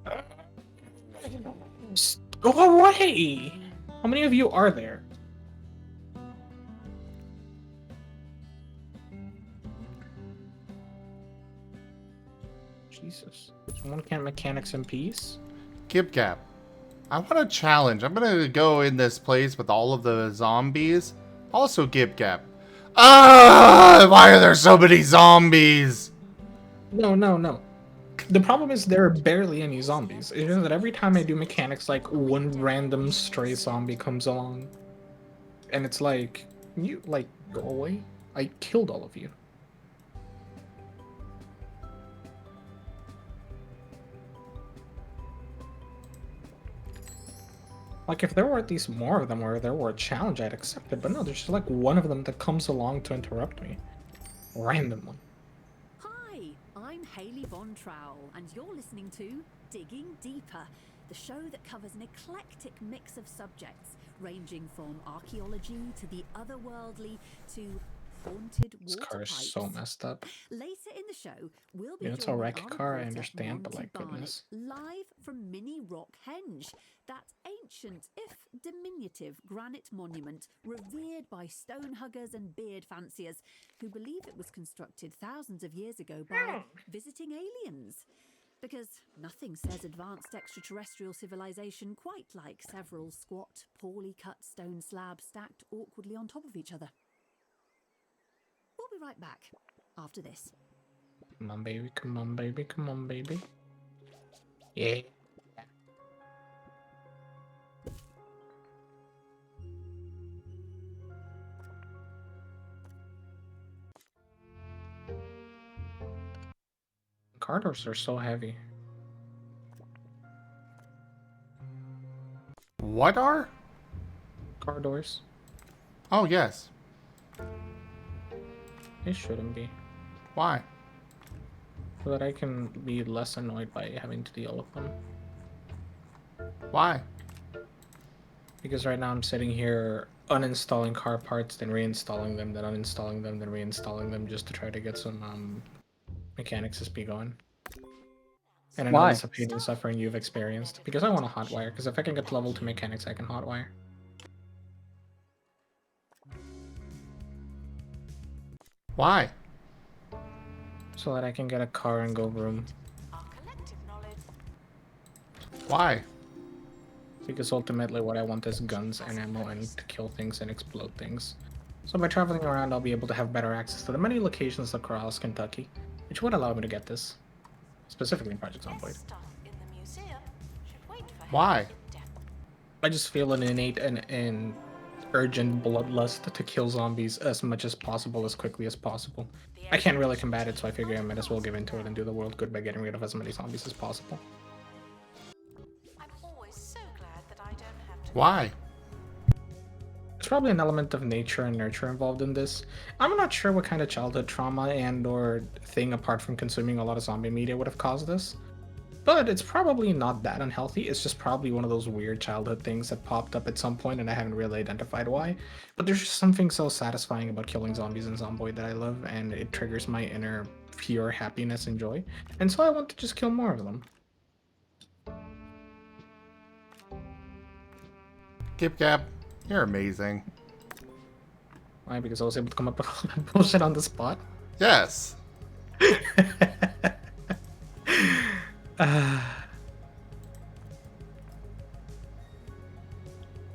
going. Go away! How many of you are there? Jesus. Someone can't mechanics in peace? Gib Gab, I want a challenge. I'm gonna go in this place with all of the zombies. Also, Gib Gab. Ah! Why are there so many zombies? No, no, no. The problem is there are barely any zombies. It's just that every time I do mechanics, like one random stray zombie comes along, and it's like, you like go away. I killed all of you. Like if there were at least more of them, or there were a challenge, I'd accept it. But no, there's just like one of them that comes along to interrupt me, randomly. Hi, I'm Hayley Von Trowell, and you're listening to Digging Deeper, the show that covers an eclectic mix of subjects, ranging from archaeology to the otherworldly to haunted This water car is pipes. so messed up. Later in the show, we'll be Yeah, it's a joined by wrecked our car, I reporter, understand, but Monty like, Barnett, goodness. live from Mini Rock Henge, that ancient, if diminutive, granite monument revered by stone huggers and beard fanciers who believe it was constructed thousands of years ago by visiting aliens. Because nothing says advanced extraterrestrial civilization quite like several squat, poorly cut stone slabs stacked awkwardly on top of each other. We'll be right back after this. Come on, baby. Come on, baby. Come on, baby. Yeah. Car doors are so heavy. What are? Car doors. Oh, yes. It shouldn't be. Why? So that I can be less annoyed by having to deal with them. Why? Because right now I'm sitting here uninstalling car parts, then reinstalling them, then uninstalling them, then reinstalling them just to try to get some mechanics SP going. And I know Why? that's a pain and suffering you've experienced. Because I want to hotwire, because if I can get to level 2 mechanics, I can hotwire. Why? So that I can get a car and go room. Our collective knowledge. Why? Because ultimately what I want is guns and ammo and to kill things and explode things. So by traveling around, I'll be able to have better access to the many locations across Kentucky, which would allow me to get this. Specifically in Project Zomboid. Stuff in the museum should wait for Why? in-depth. I just feel an innate and urgent bloodlust to kill zombies as much as possible, as quickly as possible. I can't really combat it, so I figure I might as well give into it and do the world good by getting rid of as many zombies as possible. I'm always so glad that I don't have to. Why? There's probably an element of nature and nurture involved in this. I'm not sure what kind of childhood trauma and or thing apart from consuming a lot of zombie media would have caused this. But it's probably not that unhealthy. It's just probably one of those weird childhood things that popped up at some point and I haven't really identified why. But there's just something so satisfying about killing zombies in Zomboid that I love, and it triggers my inner pure happiness and joy. And so I want to just kill more of them. Gib Gab, you're amazing. Why? Because I was able to come up with all that bullshit on the spot? Yes.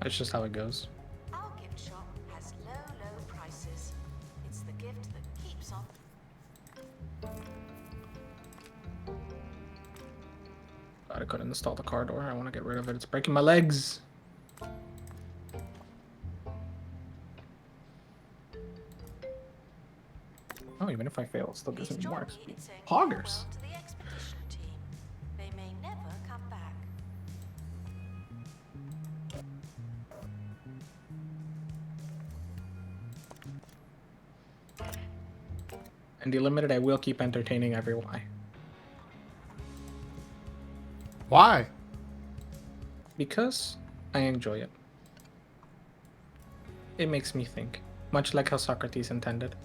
That's just how it goes. Our gift shop has low, low prices. It's the gift that keeps on. Thought I couldn't install the car door. I want to get rid of it. It's breaking my legs. Oh, even if I fail, it still gives He's me more joined XP. me in saying Hoggers. farewell to the expedition team. They may never come back. And delimited, I will keep entertaining everyone. Why? Because I enjoy it. It makes me think, much like how Socrates intended.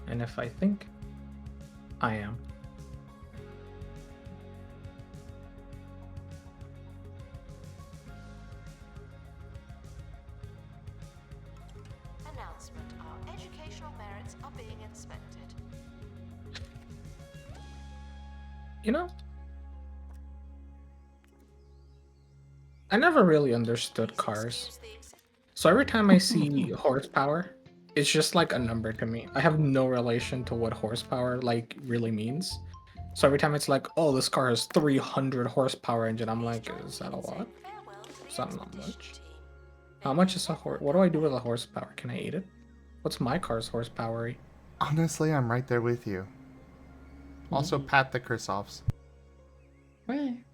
And if I think, I am. educational merits are being inspected. You know, I never really understood cars. So every time I see horsepower, it's just like a number to me. I have no relation to what horsepower like really means. So every time it's like, oh, this car has 300 horsepower engine, I'm like, is that a lot? Is that not much? How much is a horse? What do I do with a horsepower? Can I eat it? What's my car's horsepower? Honestly, I'm right there with you. Also, Mm. pat the Kristoffs. Kind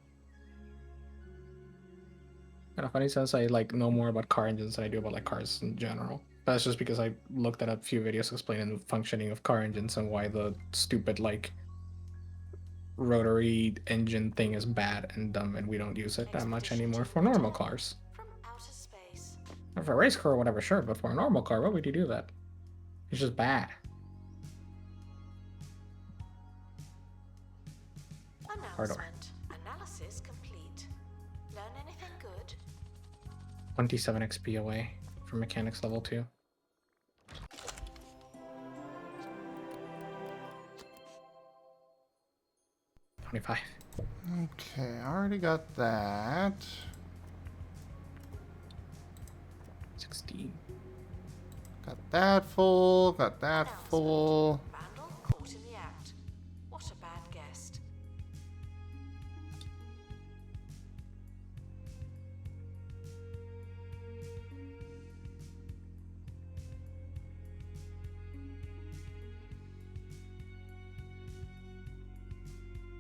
of funny since I like know more about car engines than I do about like cars in general. That's just because I looked at a few videos explaining the functioning of car engines and why the stupid like rotary engine thing is bad and dumb and we don't use it that much anymore for normal cars. From outer space. For a race car or whatever, sure, but for a normal car, why would you do that? It's just bad. Announcement. Analysis complete. Learn anything good? 27 XP away from mechanics level 2. $25. Okay, I already got that. 16. Got that full, got that full. Vandal caught in the act. What a bad guest.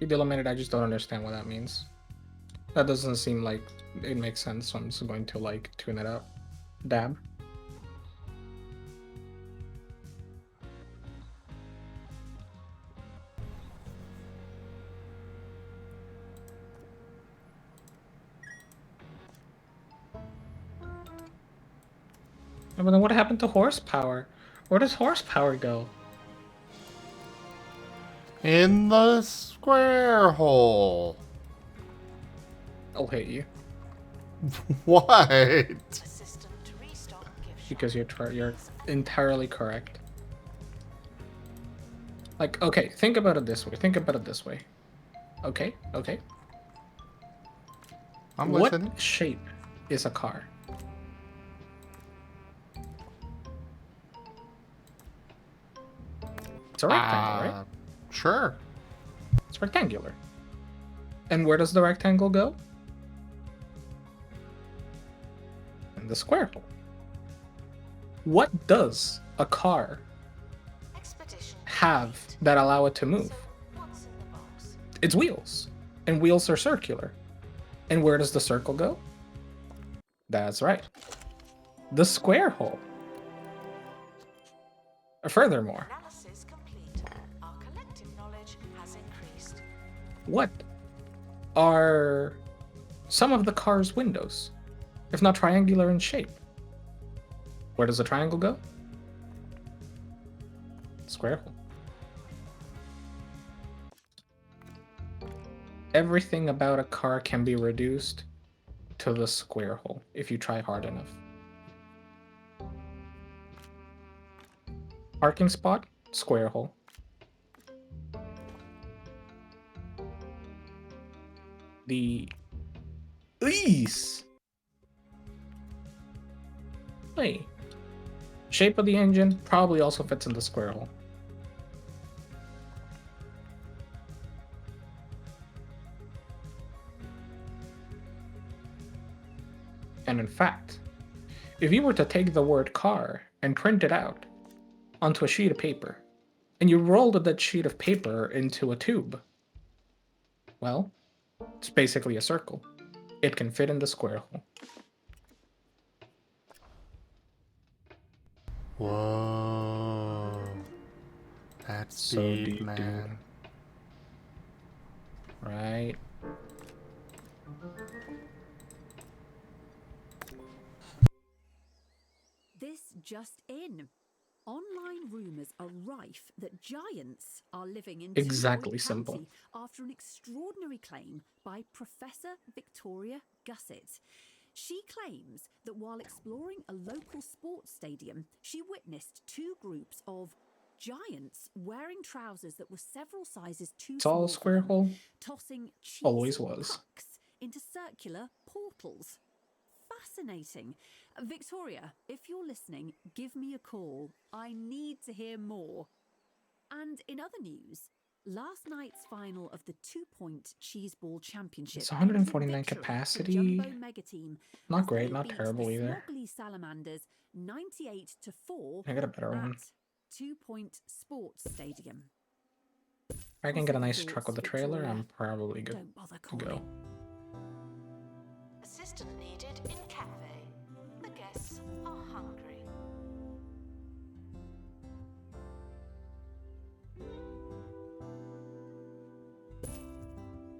You eliminated, I just don't understand what that means. That doesn't seem like it makes sense, so I'm just going to like tune it up. Dab. But then what happened to horsepower? Where does horsepower go? In the square hole. I'll hit you. What? A system to restock gift Because you're entirely correct. Like, okay, think about it this way. Think about it this way. Okay, okay. I'm What listening. shape is a car? It's a rectangle, right? Sure. It's rectangular. And where does the rectangle go? In the square hole. What does a car expedition have complete. that allow it to move? So, what's in the box? It's wheels. And wheels are circular. And where does the circle go? That's right. The square hole. Furthermore, Analysis complete. Our collective knowledge has increased. what are some of the car's windows, if not triangular in shape? Where does the triangle go? Square hole. Everything about a car can be reduced to the square hole if you try hard enough. Parking spot, square hole. The ease. Wait. Shape of the engine probably also fits in the square hole. And in fact, if you were to take the word car and print it out onto a sheet of paper, and you rolled that sheet of paper into a tube, well, it's basically a circle. It can fit in the square hole. Whoa. That's So deep, deep, man. Right? This just in. Online rumours are rife that giants are living in Exactly, Troy simple. County after an extraordinary claim by Professor Victoria Gusset. She claims that while exploring a local sports stadium, she witnessed two groups of giants wearing trousers that were several sizes too It's small all for square them, hole. tossing cheesy Always was. pucks into circular portals. Fascinating. Victoria, if you're listening, give me a call. I need to hear more. And in other news, last night's final of the 2-point cheeseball championship. It's 149 ended victory for capacity. Jumbo Mega Team Not as great, they not beat terrible the either. Smoggly Salamanders 98-4 I got a better one. at 2-Point Sports Stadium. If I can get a nice Thoughts, truck with a trailer, Victoria? I'm probably good Don't bother to go. calling. Assistant needed in cafe. The guests are hungry.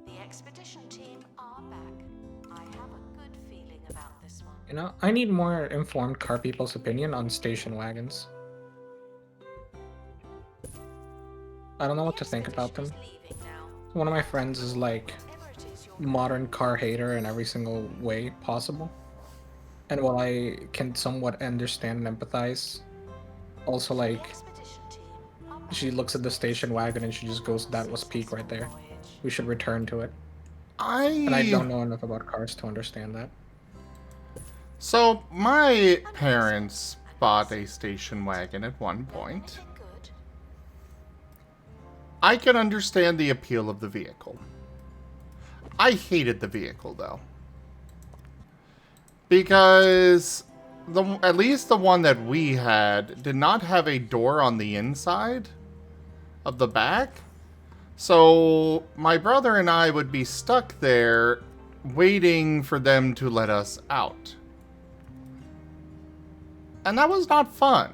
The expedition team are back. I have a good feeling about this one. You know, I need more informed car people's opinion on station wagons. I don't know what to think about them. Leaving now. One of my friends is like Whatever it is you're modern car hater in every single way possible. And while I can somewhat understand and empathize, also like expedition team are back. she looks at the station wagon and she just goes, "That was peak right there. We should return to it." And I don't know enough about cars to understand that. So, my parents bought a station wagon at one point. Anything good? I can understand the appeal of the vehicle. I hated the vehicle, though. Because at least the one that we had did not have a door on the inside of the back. So my brother and I would be stuck there waiting for them to let us out. And that was not fun.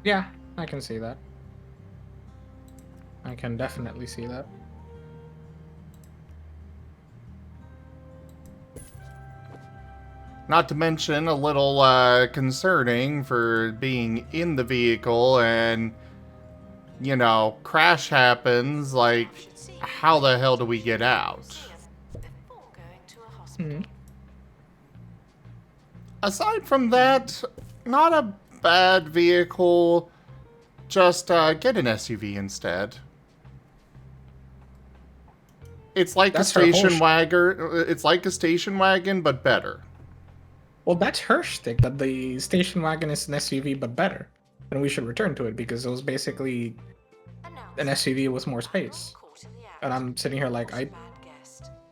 Yeah, I can see that. I can definitely see that. Not to mention a little concerning for being in the vehicle and, you know, crash happens, like, how the hell do we get out? Before going to a hospital. Aside from that, not a bad vehicle, just get an SUV instead. It's like That's a her whole station wagon. It's like a station wagon, but better. Well, that's her shtick, that the station wagon is an SUV but better. And we should return to it because it was basically an SUV with more space. And I'm sitting here like,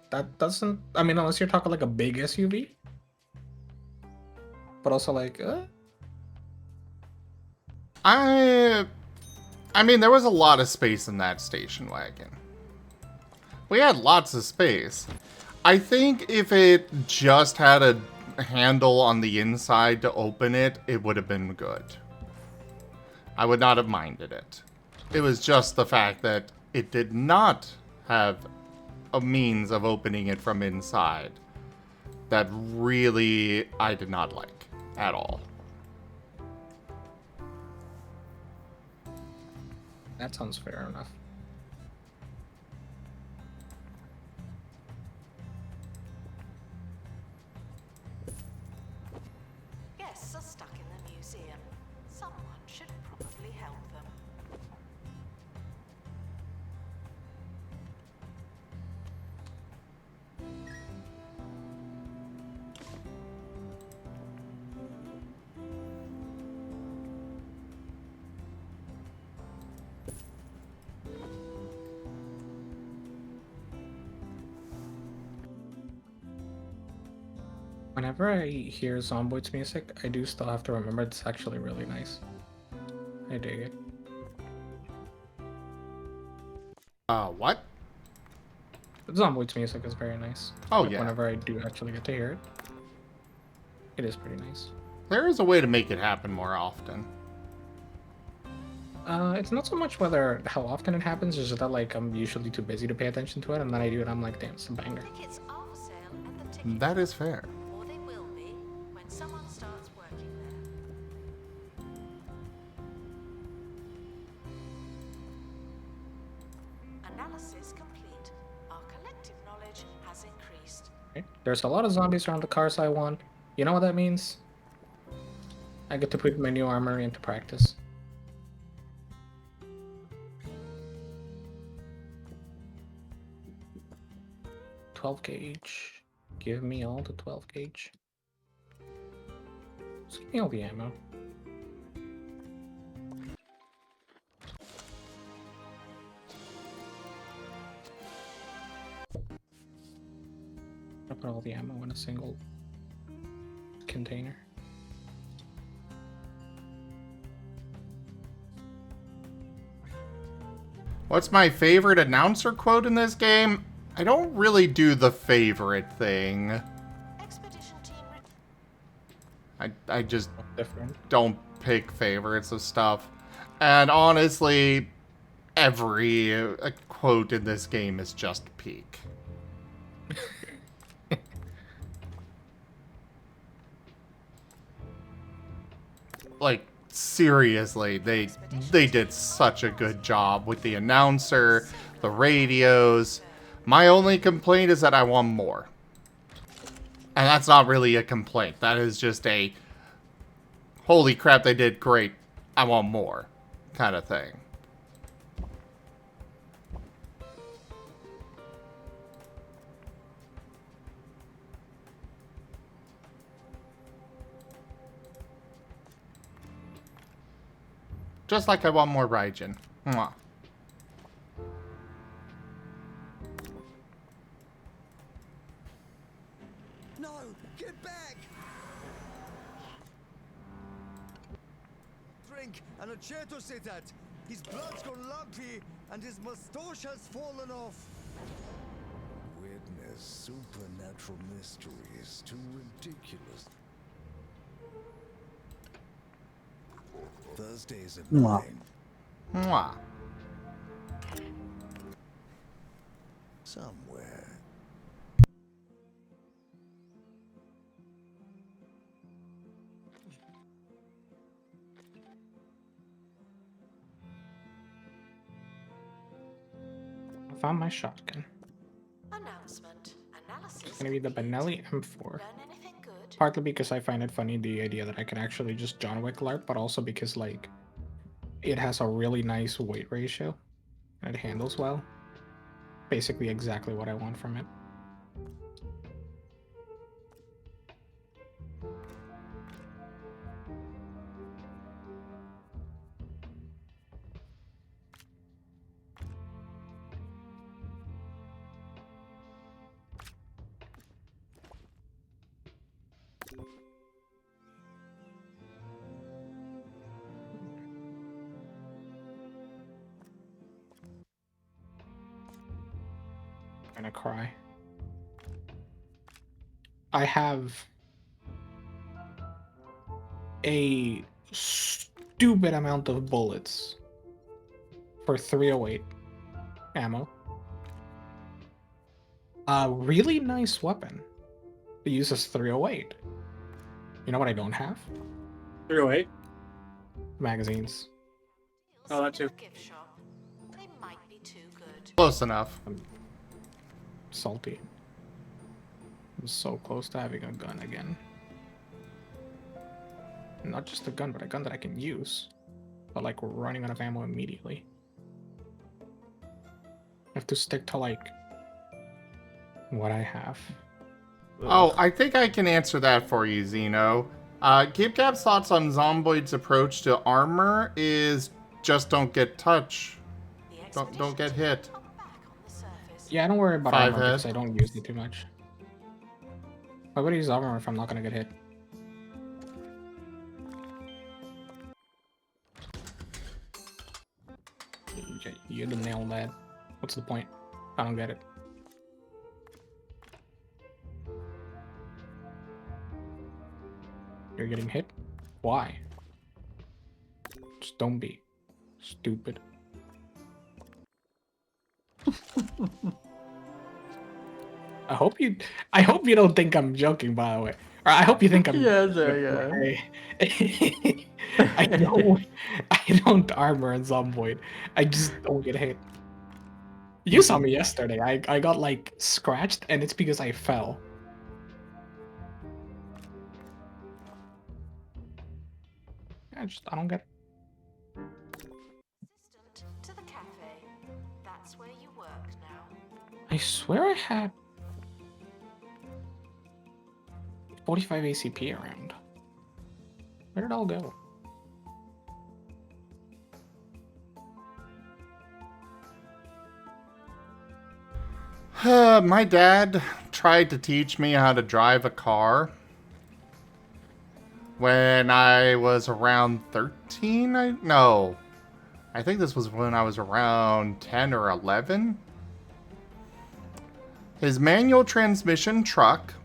that doesn't, I mean, unless you're talking like a big SUV. But also like, I mean, there was a lot of space in that station wagon. We had lots of space. I think if it just had a handle on the inside to open it, it would have been good. I would not have minded it. It was just the fact that it did not have a means of opening it from inside that really I did not like at all. that sounds fair enough. Guests are stuck in the museum. Someone should probably help them. Whenever I hear Zomboid's music, I do still have to remember it's actually really nice. I dig it. What? Zomboid's music is very nice. Oh, Like, yeah. Whenever I do actually get to hear it, it is pretty nice. There is a way to make it happen more often. It's not so much whether how often it happens, it's just that like I'm usually too busy to pay attention to it, and then I do it, I'm like, damn, it's a banger. Tickets are for sale at the ticket. That is fair. Or they will be when someone starts working there. Analysis complete. Our collective knowledge Okay. There's a lot of zombies around the cars I want. You know what that means? I get to put my new armory into practice. .12 gauge. Give me all the 12 gauge. Just give me all the ammo. I'll put all the ammo in a single container. What's my favorite announcer quote in this game? I don't really do the favorite thing. Expedition team. I just Different. don't pick favorites of stuff. And honestly, every quote in this game is just peak. Like, seriously, they did such a good job with the announcer, the radios. My only complaint is that I want more. And that's not really a complaint. That is just a, holy crap, they did great, I want more kind of thing. Just like I want more Raijin. Mwah. No, get back! Drink and a chair to sit at. His blood's gone lumpy and his moustache has fallen off. Witness supernatural mysteries too ridiculous. Thursdays at Mwah. 9. Mwah. Somewhere. I found my shotgun. Announcement. Analysis. It's gonna be the Benelli M4. Learn anything good? Partly because I find it funny, the idea that I can actually just John Wick LARP, but also because, like, it has a really nice weight ratio. And it handles well. Basically exactly what I want from it. I'm gonna cry. I have a stupid amount of bullets for 308 ammo. A really nice weapon that uses 308. You know what I don't have? 308. Magazines. Oh, that too. Gift shop. They might be too good. Close enough. Salty. I'm so close to having a gun again. Not just a gun, but a gun that I can use. But like we're running out of ammo immediately. I have to stick to like what I have. Oh, I think I can answer that for you, Zeno. GabeCap's thoughts on Zomboid's approach to armor is just don't get touch. Don't get hit. Yeah, I don't worry about 5 armor head. because I don't use it too much. Why would I use armor if I'm not gonna get hit? You didn't nail that. What's the point? I don't get it. You're getting hit? Why? Just don't be stupid. I hope you don't think I'm joking, by the way. Or I hope you think I'm Yeah, yeah. I don't armor in Zomboid. I just don't get hit. You saw me yesterday. I got like scratched and it's because I fell. I don't get. Assistant to the cafe. That's where you work now. I swear I had 45 ACP around. Where did it all go? My dad tried to teach me how to drive a car when I was around 13. I think this was when I was around 10 or 11. His manual transmission truck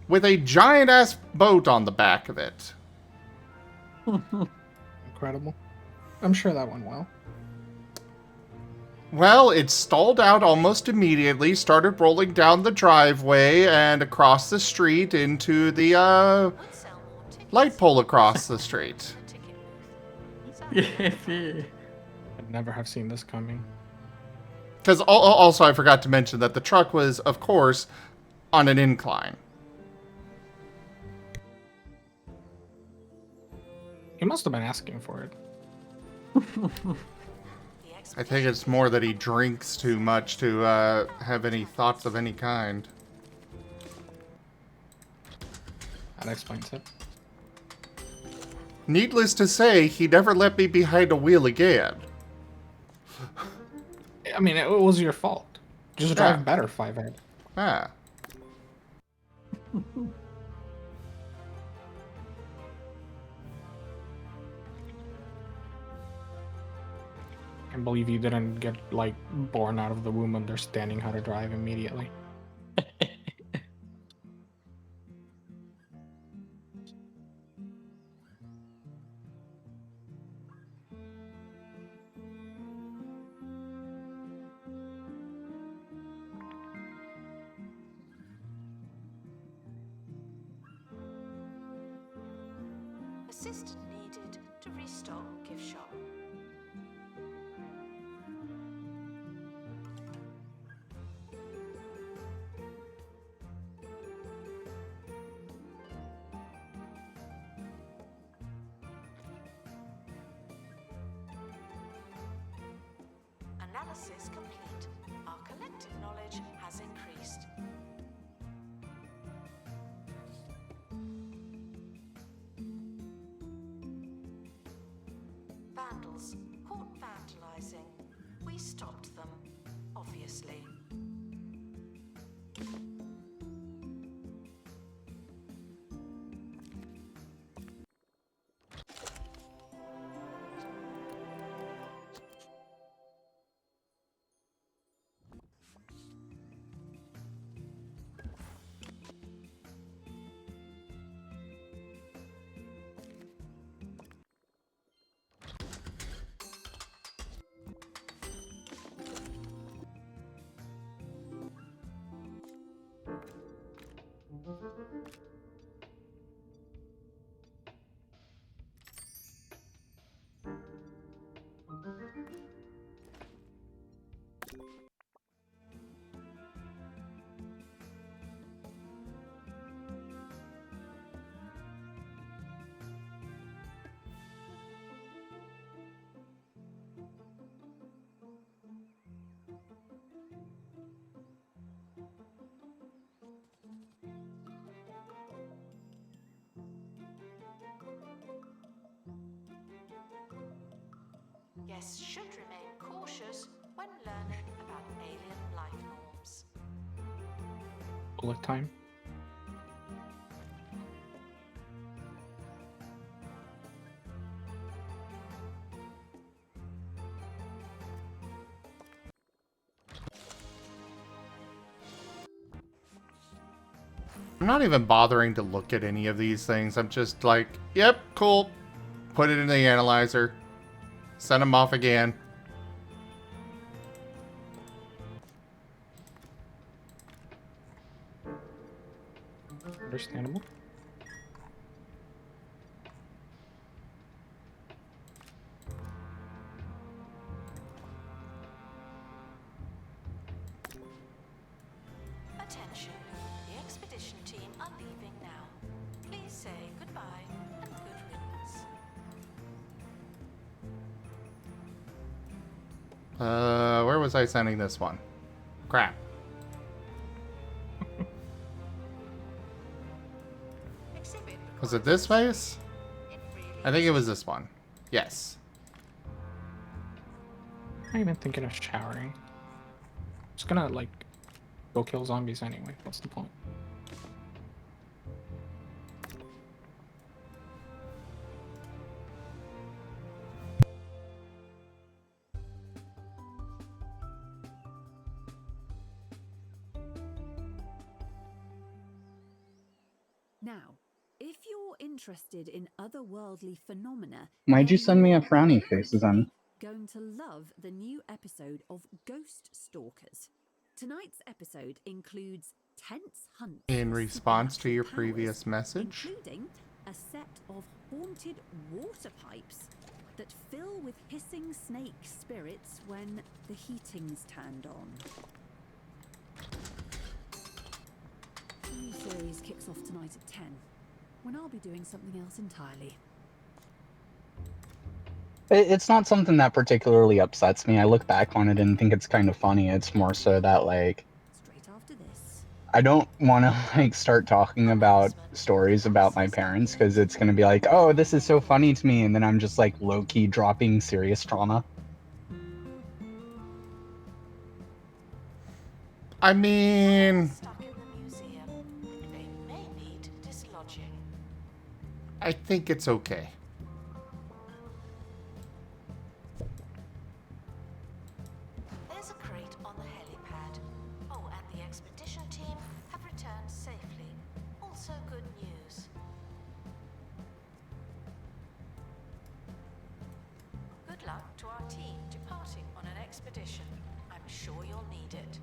with a giant ass boat on the back of it. Incredible. I'm sure that went well. Well, it stalled out almost immediately, started rolling down the driveway and across the street into the We'll sell more tickets. light pole across the street. Ticket booth. I'd never have seen this coming. Because also I forgot to mention that the truck was, of course, on an incline. He must have been asking for it. I think it's more that he drinks too much to have any thoughts of any kind. That explains it. Needless to say, he never let me behind a wheel again. I mean, it was your fault. Just drive Yeah. better, 5-head. Ah. I can't believe you didn't get, like, born out of the womb understanding how to drive immediately. Assistant needed to restock gift shop. Analysis complete. Our collective knowledge has increased. Vandals caught vandalizing. We stopped them, obviously. Guests should remain cautious when learning about alien life norms. Bullet time. I'm not even bothering to look at any of these things. I'm just like, yep, cool. Put it in the analyzer. Send them off again. Understandable. Attention, the expedition team are leaving now. Please say goodbye and good riddance. Where was I sending this one? Crap. Exhibit Was it this face? It really I think it was this one. Yes. I'm even thinking of showering. Just gonna like go kill zombies anyway. What's the point? Now, if you're interested in otherworldly phenomena, Why'd you then send me a you're frowny face, then? going to love the new episode of Ghost Stalkers. Tonight's episode includes tense hunts In for response to supernatural your powers, previous message? including a set of haunted water pipes that fill with hissing snake spirits when the heating's turned on. The new series kicks off tonight at 10, when I'll be doing something else entirely. It's not something that particularly upsets me. I look back on it and think it's kind of funny. It's more so that, like, Straight after this. I don't want to, like, start talking about stories about my parents, because it's going to be like, oh, this is so funny to me, and then I'm just, like, low-key dropping serious trauma. I mean, stuck in the museum. They may need dislodging. I think it's okay. There's a crate on the helipad. Oh, and the expedition team have returned safely. Also good news. Good luck to our team departing on an expedition. I'm sure you'll need it.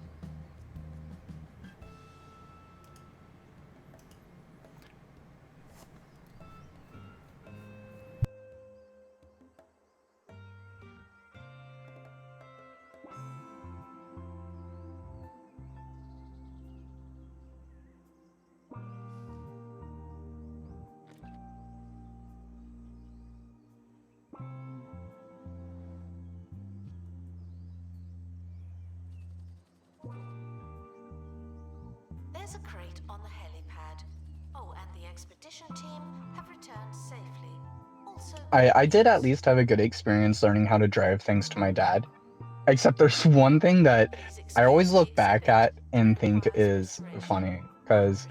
There's a crate on the helipad. Oh, and the expedition team have returned safely. Also, I did at least have a good experience learning how to drive thanks to my dad. Except there's one thing that I always look back at and think is funny, because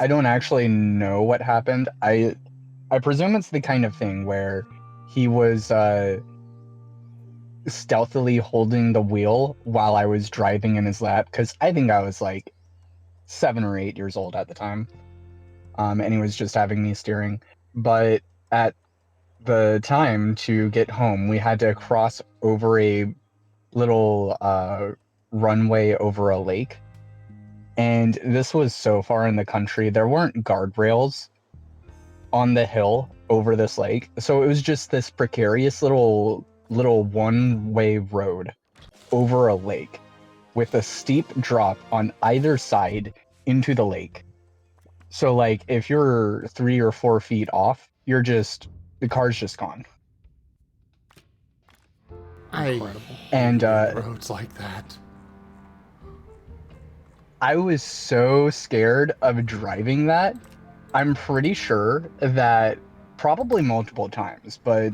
I don't actually know what happened. I presume it's the kind of thing where he was stealthily holding the wheel while I was driving in his lap, because I think I was like 7 or 8 years old at the time, and he was just having me steering. But at the time to get home, we had to cross over a little runway over a lake, and this was so far in the country, there weren't guardrails on the hill over this lake, so it was just this precarious little one-way road over a lake with a steep drop on either side into the lake. So, like, if you're 3 or 4 feet off, the car's just gone. Incredible. And Roads like that. I was so scared of driving that. I'm pretty sure that probably multiple times, but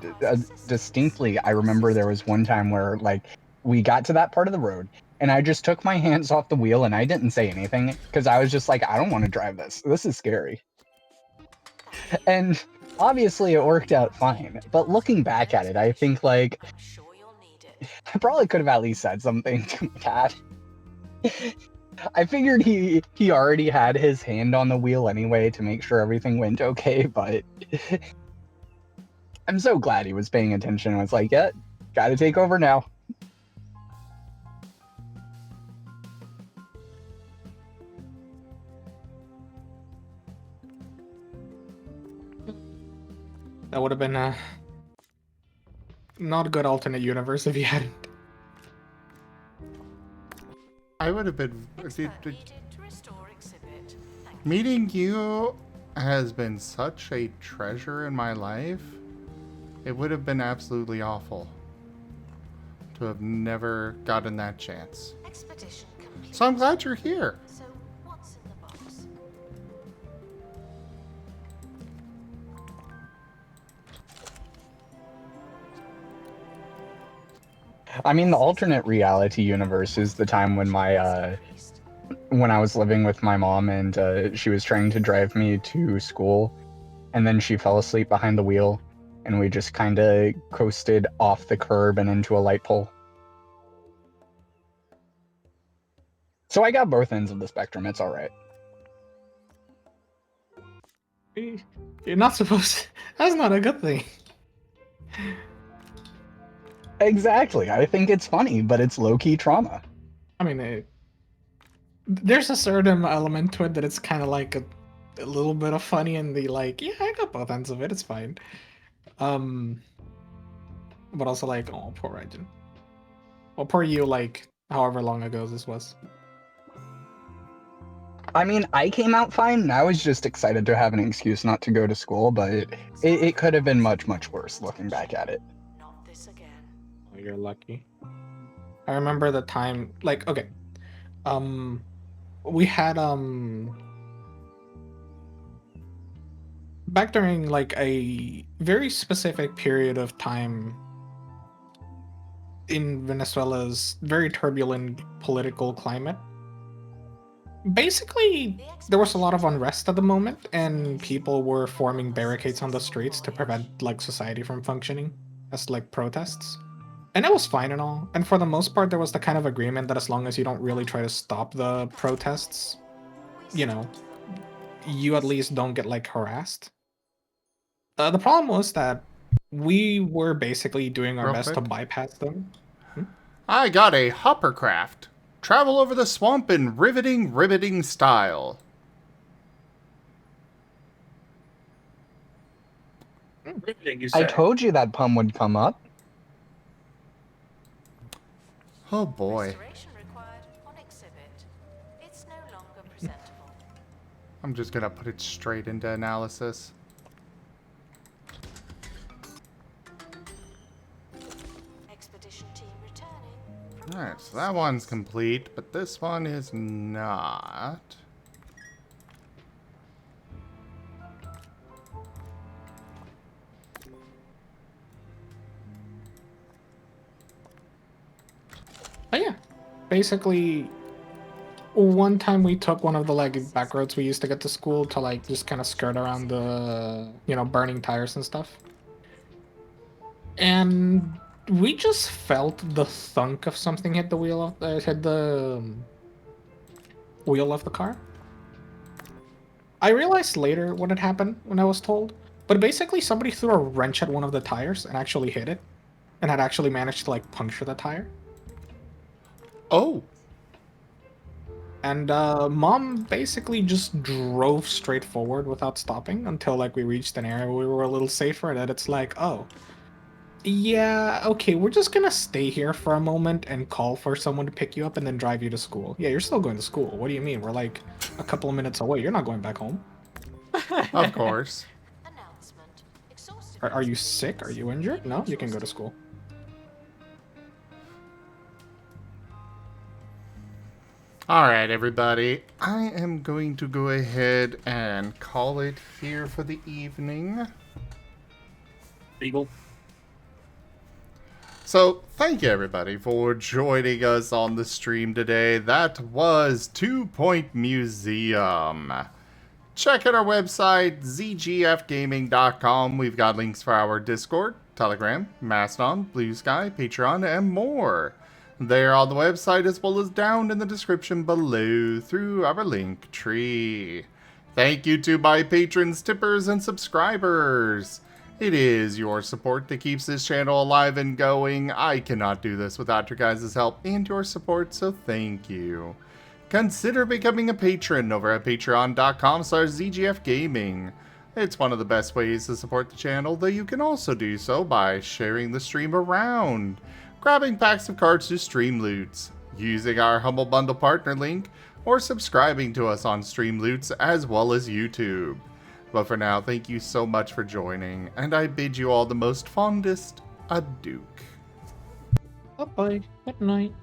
distinctly, I remember there was one time where, like, we got to that part of the road, and I just took my hands off the wheel and I didn't say anything, because I was just like, I don't want to drive this. This is scary. And obviously it worked out fine, but looking back at it, I think, like, I'm sure you'll need it. I probably could have at least said something to my dad. I figured he already had his hand on the wheel anyway to make sure everything went okay, but I'm so glad he was paying attention. I was like, yeah, gotta take over now. That would have been not a good alternate universe if you hadn't. I would have been. Expert needed to restore exhibit. Thank you. Meeting you has been such a treasure in my life. It would have been absolutely awful to have never gotten that chance. Expedition complete. So I'm glad you're here. So, what's in the box? I mean, the alternate reality universe is the time when when I was living with my mom and she was trying to drive me to school, and then she fell asleep behind the wheel, and we just kind of coasted off the curb and into a light pole. So I got both ends of the spectrum. It's all right. You're not supposed to. That's not a good thing. Exactly. I think it's funny, but it's low-key trauma. I mean, there's a certain element to it that it's kind of like a little bit of funny and the like, yeah, I got both ends of it, it's fine. But also like, oh, poor Raijin. Well, poor you, like, however long ago this was. I mean, I came out fine, and I was just excited to have an excuse not to go to school, but it could have been much, much worse looking back at it. Not this again. Oh, you're lucky. I remember the time, like, okay. We had, back during, like, a very specific period of time in Venezuela's very turbulent political climate. Basically, there was a lot of unrest at the moment, and people were forming barricades on the streets to prevent, like, society from functioning as, like, protests. And it was fine and all. And for the most part, there was the kind of agreement that as long as you don't really try to stop the protests, you know, you at least don't get, like, harassed. The problem was that we were basically doing our Real best to quick. bypass them. I got a hoppercraft. Travel over the swamp in riveting style. Riveting, you I say? told you that pun would come up. Oh boy. Restoration required on exhibit. It's no longer presentable. I'm just gonna put it straight into analysis. Expedition team returning. Alright, so that one's complete, but this one is not. But yeah, basically, one time we took one of the like back roads we used to get to school to like just kind of skirt around the, you know, burning tires and stuff. And we just felt the thunk of something hit the wheel of hit the wheel of the car. I realized later what had happened when I was told, but basically somebody threw a wrench at one of the tires and actually hit it, and had actually managed to like puncture the tire. Oh! And Mom basically just drove straight forward without stopping until like we reached an area where we were a little safer, and then it's like, oh, yeah, okay, we're just gonna stay here for a moment and call for someone to pick you up and then drive you to school. Yeah, you're still going to school. What do you mean? We're like a couple of minutes away. You're not going back home. Of course. Announcement. Exhaustive. Are you sick? Are you injured? No, you can go to school. Alright, everybody. I am going to go ahead and call it here for the evening. Eagle. So, thank you everybody for joining us on the stream today. That was 2 Point Museum. Check out our website, zgfgaming.com. We've got links for our Discord, Telegram, Mastodon, Blue Sky, Patreon, and more. They're on the website as well as down in the description below through our link tree. Thank you to my patrons, tippers, and subscribers. It is your support that keeps this channel alive and going. I cannot do this without your guys' help and your support, so thank you. Consider becoming a patron over at patreon.com/zgfgaming. It's one of the best ways to support the channel, though you can also do so by sharing the stream around, grabbing packs of cards to stream loots, using our Humble Bundle partner link, or subscribing to us on Streamloots as well as YouTube. But for now, thank you so much for joining, and I bid you all the most fondest adieu. Bye bye. Good night.